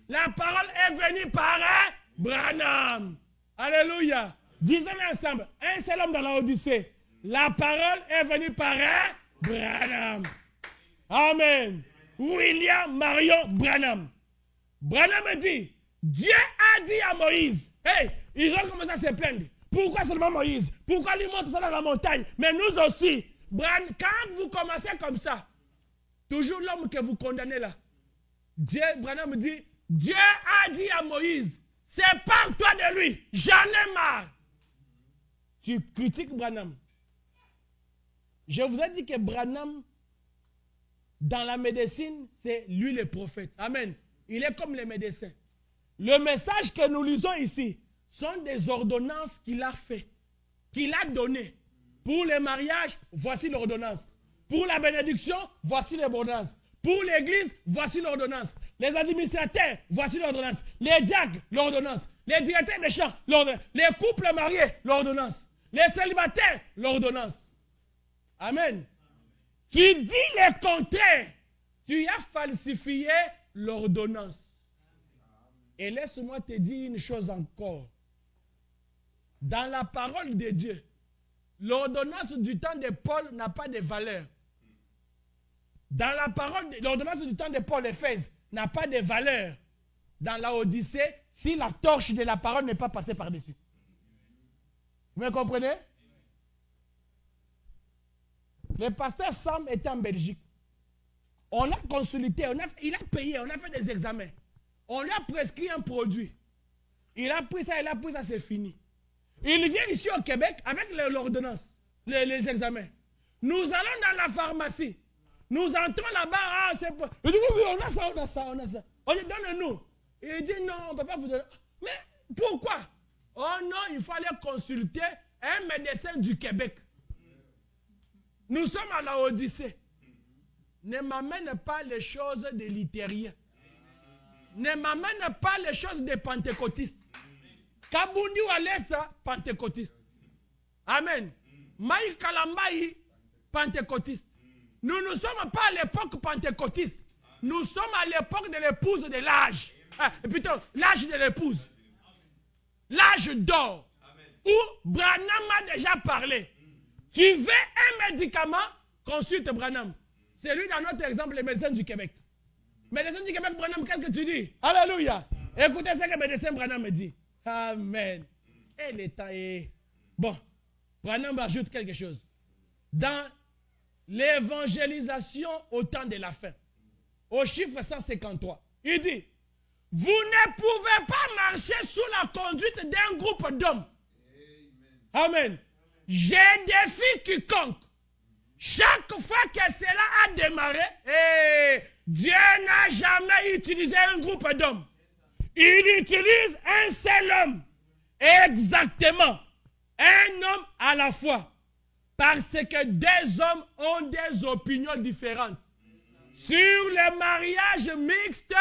la parole est venue par Branham. Alléluia. Disons-le ensemble. Un seul homme dans la Odyssée, la parole est venue par Branham. Amen. William Marion Branham. Branham dit, Dieu a dit à Moïse, hey, ils ont commencé à se plaindre. Pourquoi seulement Moïse? Pourquoi lui montre ça dans la montagne? Mais nous aussi, quand vous commencez comme ça, toujours l'homme que vous condamnez là, Branham dit, Dieu a dit à Moïse, sépare-toi de lui, j'en ai marre. Tu critiques Branham. Je vous ai dit que Branham, dans la médecine, c'est lui le prophète. Amen. Il est comme les médecins. Le message que nous lisons ici sont des ordonnances qu'il a fait, qu'il a données. Pour les mariages, voici l'ordonnance. Pour la bénédiction, voici l'ordonnance. Pour l'église, voici l'ordonnance. Les administrateurs, voici l'ordonnance. Les diacres, l'ordonnance. Les directeurs des champs, l'ordonnance. Les couples mariés, l'ordonnance. Les célibataires, l'ordonnance. Amen. Tu dis le contraire. Tu as falsifié l'ordonnance. Et laisse-moi te dire une chose encore. Dans la parole de Dieu, l'ordonnance du temps de Paul n'a pas de valeur. Dans la parole, l'ordonnance du temps de Paul Éphèse n'a pas de valeur. Dans la Odyssée, si la torche de la parole n'est pas passée par-dessus. Vous me comprenez? Le pasteur Sam était en Belgique. On l'a consulté, il a payé, on a fait des examens. On lui a prescrit un produit. Il a pris ça, c'est fini. Il vient ici au Québec avec l'ordonnance, les examens. Nous allons dans la pharmacie. Nous entrons là-bas, c'est pas... Il dit oui, on a ça. On dit donne-nous. Il dit non, on ne peut pas vous donner. Mais pourquoi? Oh non, il fallait consulter un médecin du Québec. Nous sommes à la Odyssée. Ne m'amène pas les choses des littériens. Ne m'amène pas les choses des pentecôtistes. Kabundi ou à l'Est, pentecôtiste. Amen. Maï Kalambaï, pentecôtiste. Nous ne sommes pas à l'époque pentecôtiste. Nous sommes à l'époque de l'épouse de l'âge. Plutôt, l'âge de l'épouse. L'âge d'or. Où Branham a déjà parlé. Tu veux un médicament, consulte Branham. C'est lui dans notre exemple, les médecins du Québec. Médecin du Québec, Branham, qu'est-ce que tu dis? Alléluia. Écoutez ce que le médecin Branham me dit. Amen. Et le temps est... Bon, Branham ajoute quelque chose. Dans l'évangélisation au temps de la fin, au chiffre 153, il dit, vous ne pouvez pas marcher sous la conduite d'un groupe d'hommes. Amen. Je défie quiconque. Chaque fois que cela a démarré, Dieu n'a jamais utilisé un groupe d'hommes. Il utilise un seul homme. Exactement. Un homme à la fois. Parce que des hommes ont des opinions différentes. Sur le mariage mixte,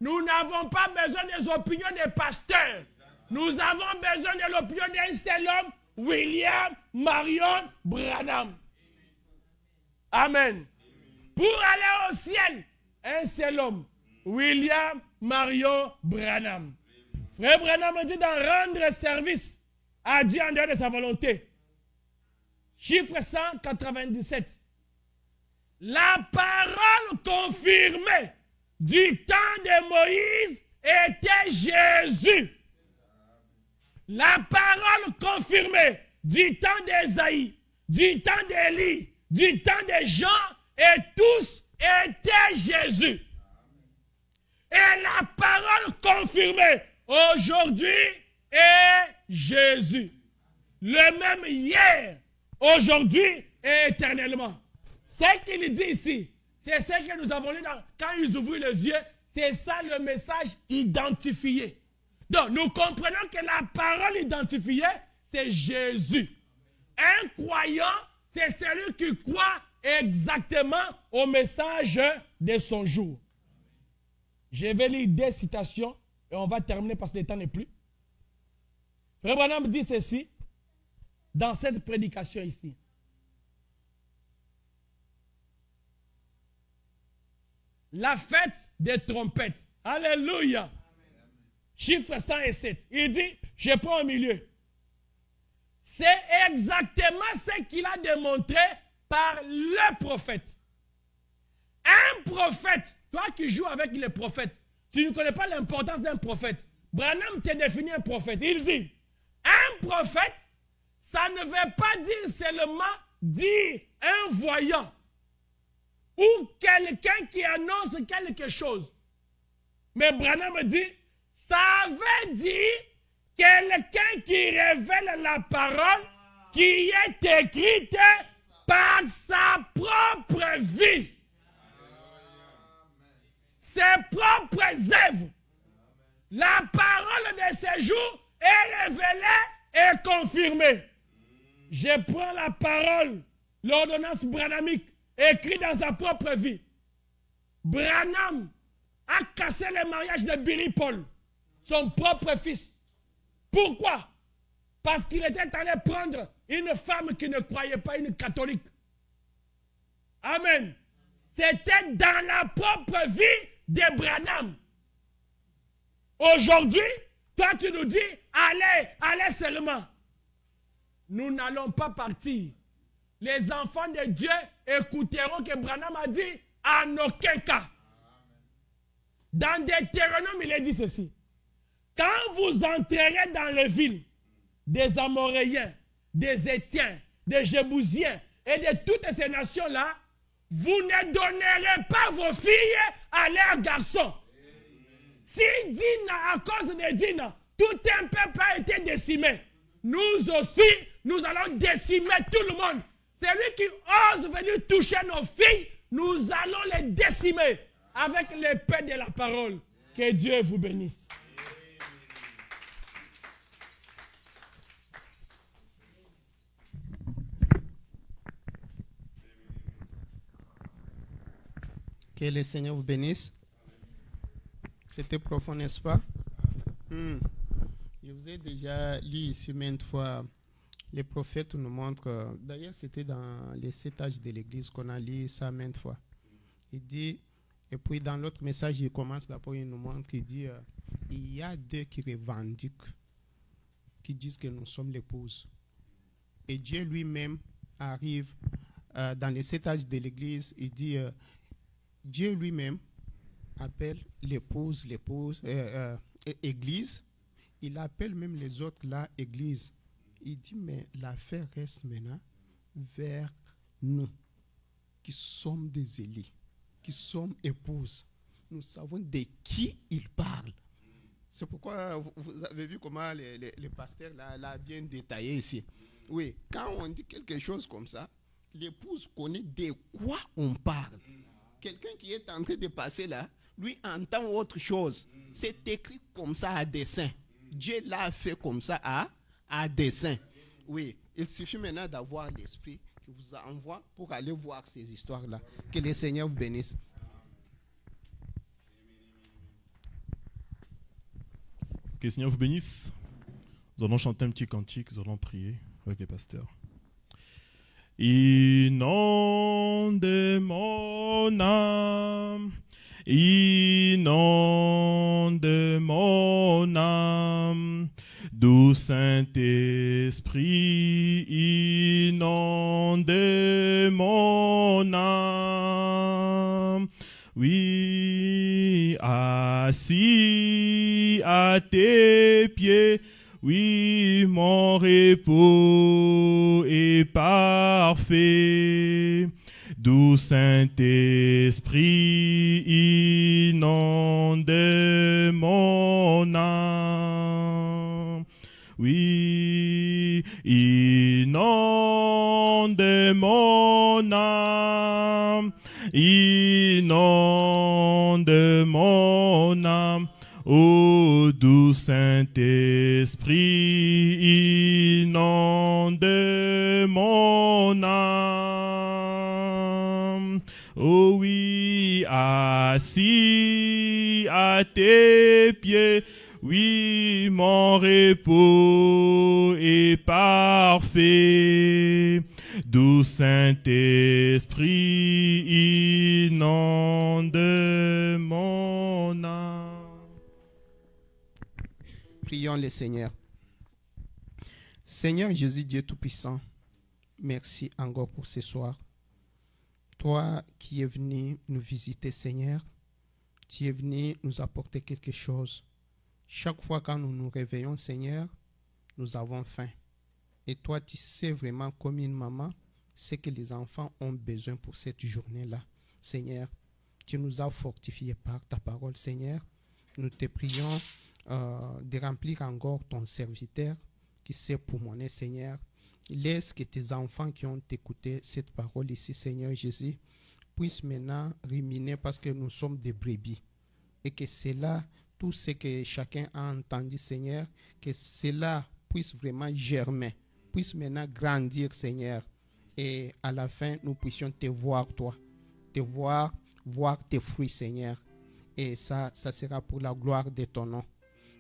nous n'avons pas besoin des opinions des pasteurs. Nous avons besoin de l'opinion d'un seul homme, William Marion Branham. Amen. pour aller au ciel. Un seul homme, William Marion Branham. Frère Branham dit d'en rendre service à Dieu en dehors de sa volonté. Chiffre 197. La parole confirmée du temps de Moïse était Jésus. La parole confirmée du temps d'Ésaïe, du temps d'Élie, du temps de Jean, et tous étaient Jésus. Et la parole confirmée aujourd'hui est Jésus. Le même hier, aujourd'hui et éternellement. Ce qu'il dit ici, c'est ce que nous avons lu quand ils ouvrent les yeux, c'est ça le message identifié. Donc, nous comprenons que la parole identifiée, c'est Jésus. Un croyant, c'est celui qui croit exactement au message de son jour. Je vais lire des citations et on va terminer parce que le temps n'est plus. Frère Branham dit ceci dans cette prédication ici. La fête des trompettes. Alléluia. Chiffre 107. Il dit, je prends au milieu. C'est exactement ce qu'il a démontré par le prophète. Un prophète, toi qui joues avec les prophètes, tu ne connais pas l'importance d'un prophète. Branham te définit un prophète. Il dit, un prophète, ça ne veut pas dire seulement dire un voyant ou quelqu'un qui annonce quelque chose. Mais Branham dit, ça veut dire quelqu'un qui révèle la parole qui est écrite par sa propre vie. Ses propres œuvres. La parole de ces jours est révélée et confirmée. Je prends la parole, l'ordonnance branhamique, écrite dans sa propre vie. Branham a cassé le mariage de Billy Paul, son propre fils. Pourquoi? Parce qu'il était allé prendre une femme qui ne croyait pas, une catholique. Amen. C'était dans la propre vie de Branham. Aujourd'hui, toi tu nous dis, allez seulement. Nous n'allons pas partir. Les enfants de Dieu écouteront que Branham a dit, en aucun cas. Dans Deutéronome, il est dit ceci. Quand vous entrerez dans les villes des Amoréens, des Étiens, des Jébousiens et de toutes ces nations-là, vous ne donnerez pas vos filles à leurs garçons. Si Dina, à cause de Dina, tout un peuple a été décimé, nous aussi, nous allons décimer tout le monde. Celui qui ose venir toucher nos filles, nous allons les décimer avec l'épée de la parole. Que Dieu vous bénisse. Que le Seigneur vous bénisse. C'était profond, n'est-ce pas? Je vous ai déjà lu ici maintes fois. Les prophètes nous montrent, d'ailleurs c'était dans les 7 âges de l'Église qu'on a lu ça maintes fois. Il dit, et puis dans l'autre message, il commence d'abord, il nous montre, il dit, il y a deux qui revendiquent, qui disent que nous sommes l'épouse. Et Dieu lui-même arrive dans les 7 âges de l'Église, il dit, Dieu lui-même appelle l'épouse, église. Il appelle même les autres là, église. Il dit, mais l'affaire reste maintenant vers nous, qui sommes des élus, qui sommes épouses. Nous savons de qui il parle. C'est pourquoi vous avez vu comment le pasteur l'a bien détaillé ici. Oui, quand on dit quelque chose comme ça, l'épouse connaît de quoi on parle. Quelqu'un qui est en train de passer là, lui entend autre chose. C'est écrit comme ça à dessein. Dieu l'a fait comme ça à dessein. Oui, il suffit maintenant d'avoir l'esprit qui vous envoie pour aller voir ces histoires-là. Que le Seigneur vous bénisse. Que le Seigneur vous bénisse. Nous allons chanter un petit cantique, nous allons prier avec les pasteurs. inonde mon âme, inonde mon âme. Doux Saint-Esprit, inonde mon âme. Oui, assis à tes pieds, oui, mon repos est parfait. Doux Saint-Esprit, inonde mon âme. Oui, inonde mon âme, inonde mon âme. Ô doux Saint-Esprit, inonde mon âme. Oh oui, assis à tes pieds, oui, mon repos est parfait. Doux Saint-Esprit, inonde mon âme. Prions le Seigneur. Seigneur Jésus, Dieu Tout-Puissant, merci encore pour ce soir. Toi qui es venu nous visiter, Seigneur, tu es venu nous apporter quelque chose. Chaque fois quand nous nous réveillons, Seigneur, nous avons faim. Et toi, tu sais vraiment comme une maman ce que les enfants ont besoin pour cette journée-là. Seigneur, tu nous as fortifiés par ta parole, Seigneur. Nous te prions de remplir encore ton serviteur qui sait pulmoner, Seigneur. Laisse que tes enfants qui ont écouté cette parole ici, Seigneur Jésus, puissent maintenant ruminer parce que nous sommes des brebis. Et que cela, tout ce que chacun a entendu, Seigneur, que cela puisse vraiment germer, puisse maintenant grandir, Seigneur. Et à la fin, nous puissions te voir, toi. Te voir, voir tes fruits, Seigneur. Et ça sera pour la gloire de ton nom.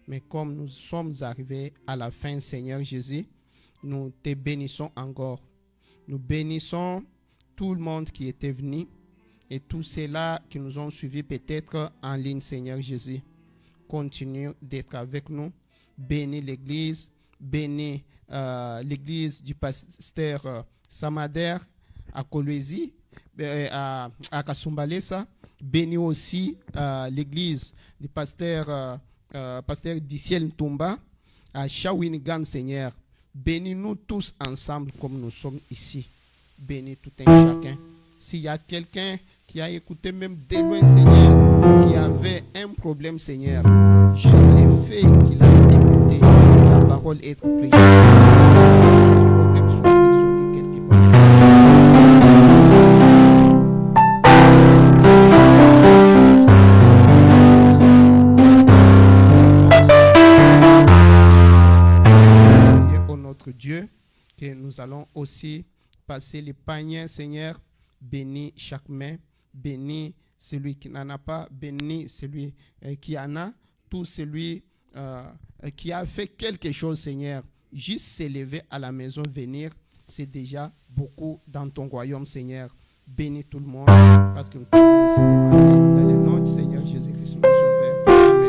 Mais comme nous sommes arrivés à la fin, Seigneur Jésus, nous te bénissons encore. Nous bénissons tout le monde qui était venu et tous ceux-là qui nous ont suivis peut-être en ligne, Seigneur Jésus. Continue d'être avec nous. Bénis l'Église. Bénis l'Église du pasteur Samader à Kolwezi, à Kasumbalesa. Bénis aussi l'Église du pasteur Diciel Ntumba à Shawinigan, Seigneur. Bénis-nous tous ensemble comme nous sommes ici. Bénis tout un chacun. S'il y a quelqu'un qui a écouté même de loin, Seigneur, qui avait un problème, Seigneur, juste le fait qu'il a écouté la parole être priée, ce problème soit résolu quelque part. Dieu, que nous allons aussi passer les paniers, Seigneur. Bénis chaque main, bénis celui qui n'en a pas, bénis celui qui en a, tout celui qui a fait quelque chose, Seigneur. Juste s'élever à la maison, venir, c'est déjà beaucoup dans ton royaume, Seigneur. Bénis tout le monde, parce que nous pouvons ainsi demander dans le nom du Seigneur Jésus-Christ, notre Sauveur. Amen.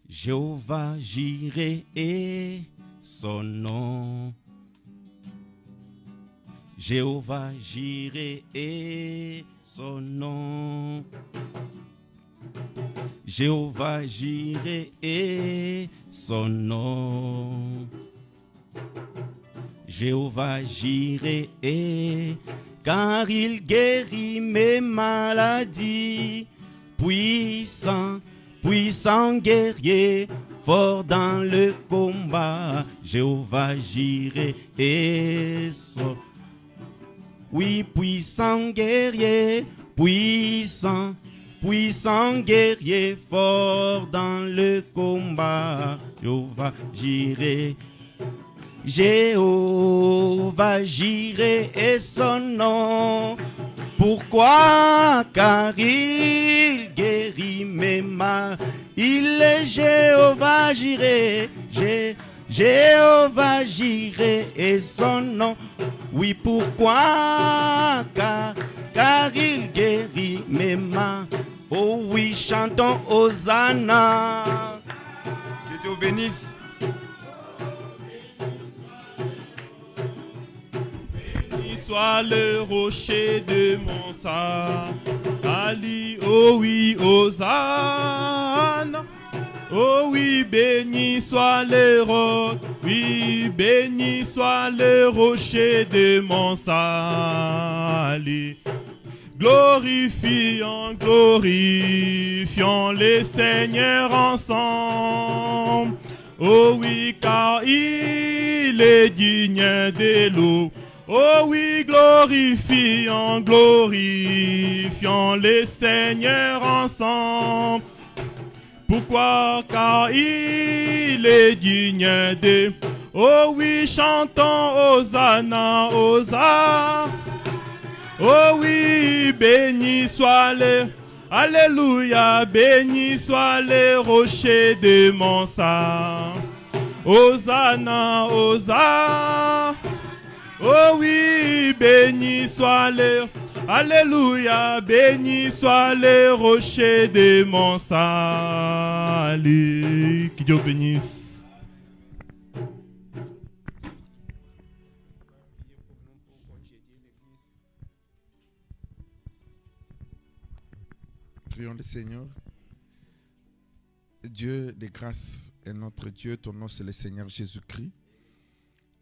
Jéhovah Jireh est son nom. Jéhovah Jireh est son nom. Jéhovah Jireh est son nom. Jéhovah Jireh est, car il guérit mes maladies. Puissant, puissant guerrier, fort dans le combat. Jéhovah Jireh est son. Oui, puissant guerrier, puissant, puissant guerrier, fort dans le combat. Jéhovah Jireh. Jéhovah Jireh est son nom. Pourquoi? Car il guérit mes mal. Il est Jéhovah Jireh. Jéhovah Jireh est son nom. Oui, pourquoi? Car il guérit mes mains. Oh oui, chantons Hosanna. Que Dieu bénisse. Béni soit le rocher de mon salut. Oh oui, Hosanna. Oh oui, béni soit le roc, oui, béni soit le rocher de mon salut. Glorifions, glorifions les seigneurs ensemble. Oh oui, car il est digne de loup. Oh oui, glorifions, glorifions les seigneurs ensemble. Pourquoi? Car il est digne de... Oh oui, chantons Hosanna, Hosanna. Oh oui, béni soit le... Alléluia, béni soit le rocher de mon sang. Hosanna, Hosanna. Oh oui, béni soit le... Alléluia, béni soit le rocher de mon salut. Que Dieu bénisse. Prions le Seigneur. Dieu de grâce est notre Dieu, ton nom c'est le Seigneur Jésus-Christ.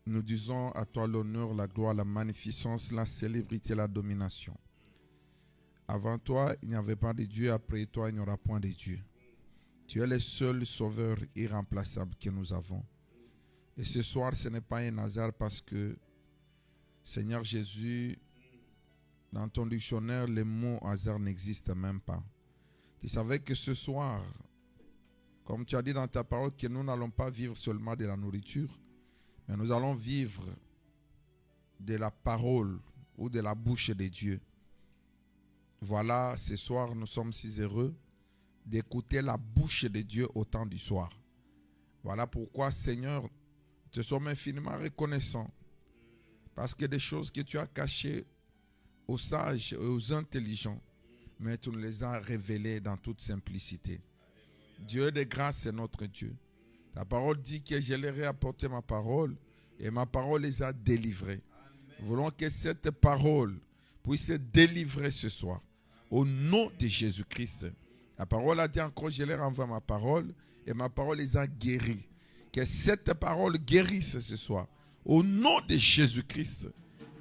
Nous disons à toi l'honneur, la gloire, la magnificence, la célébrité, la domination. Avant toi, il n'y avait pas de Dieu. Après toi, il n'y aura point de Dieu. Tu es le seul sauveur irremplaçable que nous avons. Et ce soir, ce n'est pas un hasard parce que, Seigneur Jésus, dans ton dictionnaire, le mot hasard n'existe même pas. Tu savais que ce soir, comme tu as dit dans ta parole, que nous n'allons pas vivre seulement de la nourriture, mais nous allons vivre de la parole ou de la bouche de Dieu. Voilà, ce soir, nous sommes si heureux d'écouter la bouche de Dieu au temps du soir. Voilà pourquoi, Seigneur, nous te sommes infiniment reconnaissants. Parce que des choses que tu as cachées aux sages et aux intelligents, mais tu nous les as révélées dans toute simplicité. Dieu de grâce, c'est notre Dieu. La parole dit que je leur ai apporté ma parole et ma parole les a délivrés. Nous voulons que cette parole puisse délivrer ce soir. Au nom de Jésus-Christ. La parole a dit encore, je leur envoie ma parole et ma parole les a guéris. Que cette parole guérisse ce soir. Au nom de Jésus-Christ.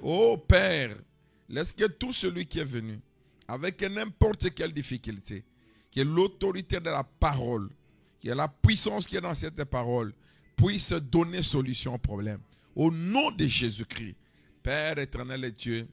Oh Père, laisse que tout celui qui est venu avec n'importe quelle difficulté, que l'autorité de la parole, que la puissance qui est dans cette parole puisse donner solution au problème. Au nom de Jésus-Christ. Père éternel et Dieu,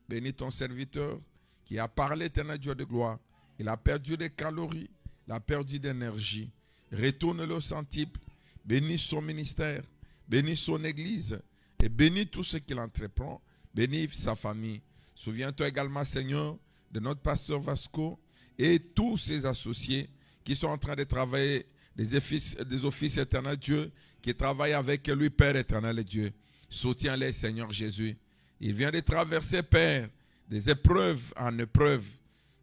bénis ton serviteur qui a parlé, éternel Dieu de gloire. Il a perdu des calories, il a perdu d'énergie. Retourne-le au centuple, bénis son ministère, bénis son église et bénis tout ce qu'il entreprend, bénis sa famille. Souviens-toi également, Seigneur, de notre pasteur Vasco et tous ses associés qui sont en train de travailler des offices éternels Dieu, qui travaillent avec lui, Père éternel et Dieu. Soutiens-les, Seigneur Jésus. Il vient de traverser, Père, des épreuves en épreuves.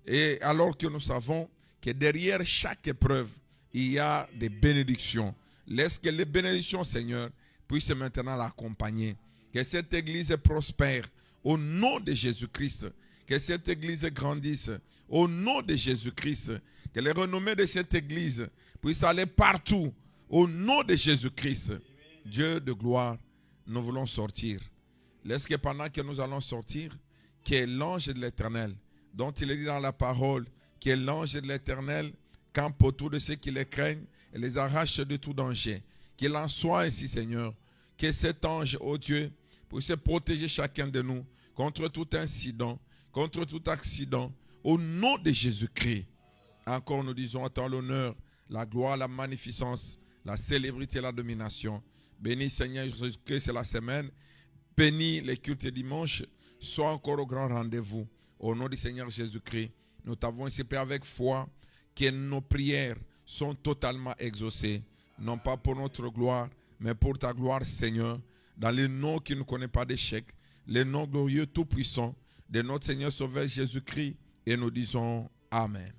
Et alors que nous savons que derrière chaque épreuve, il y a des bénédictions. Laisse que les bénédictions, Seigneur, puissent maintenant l'accompagner. Que cette église prospère au nom de Jésus-Christ. Que cette église grandisse au nom de Jésus-Christ. Que les renommées de cette église puissent aller partout au nom de Jésus-Christ. Dieu de gloire, nous voulons sortir. Laisse que pendant que nous allons sortir, que l'ange de l'Éternel, dont il est dit dans la parole, que l'ange de l'Éternel campe autour de ceux qui les craignent et les arrache de tout danger. Qu'il en soit ainsi, Seigneur. Que cet ange, ô Dieu, puisse protéger chacun de nous contre tout incident, contre tout accident, au nom de Jésus-Christ. Encore nous disons à toi l'honneur, la gloire, la magnificence, la célébrité et la domination. Bénis Seigneur Jésus-Christ, c'est la semaine. Bénis les cultes dimanche. Sois encore au grand rendez-vous. Au nom du Seigneur Jésus-Christ, nous t'avons ici Père avec foi que nos prières sont totalement exaucées. Non pas pour notre gloire, mais pour ta gloire, Seigneur. Dans le nom qui ne connaît pas d'échec, le nom glorieux tout-puissant de notre Seigneur Sauveur Jésus-Christ. Et nous disons Amen.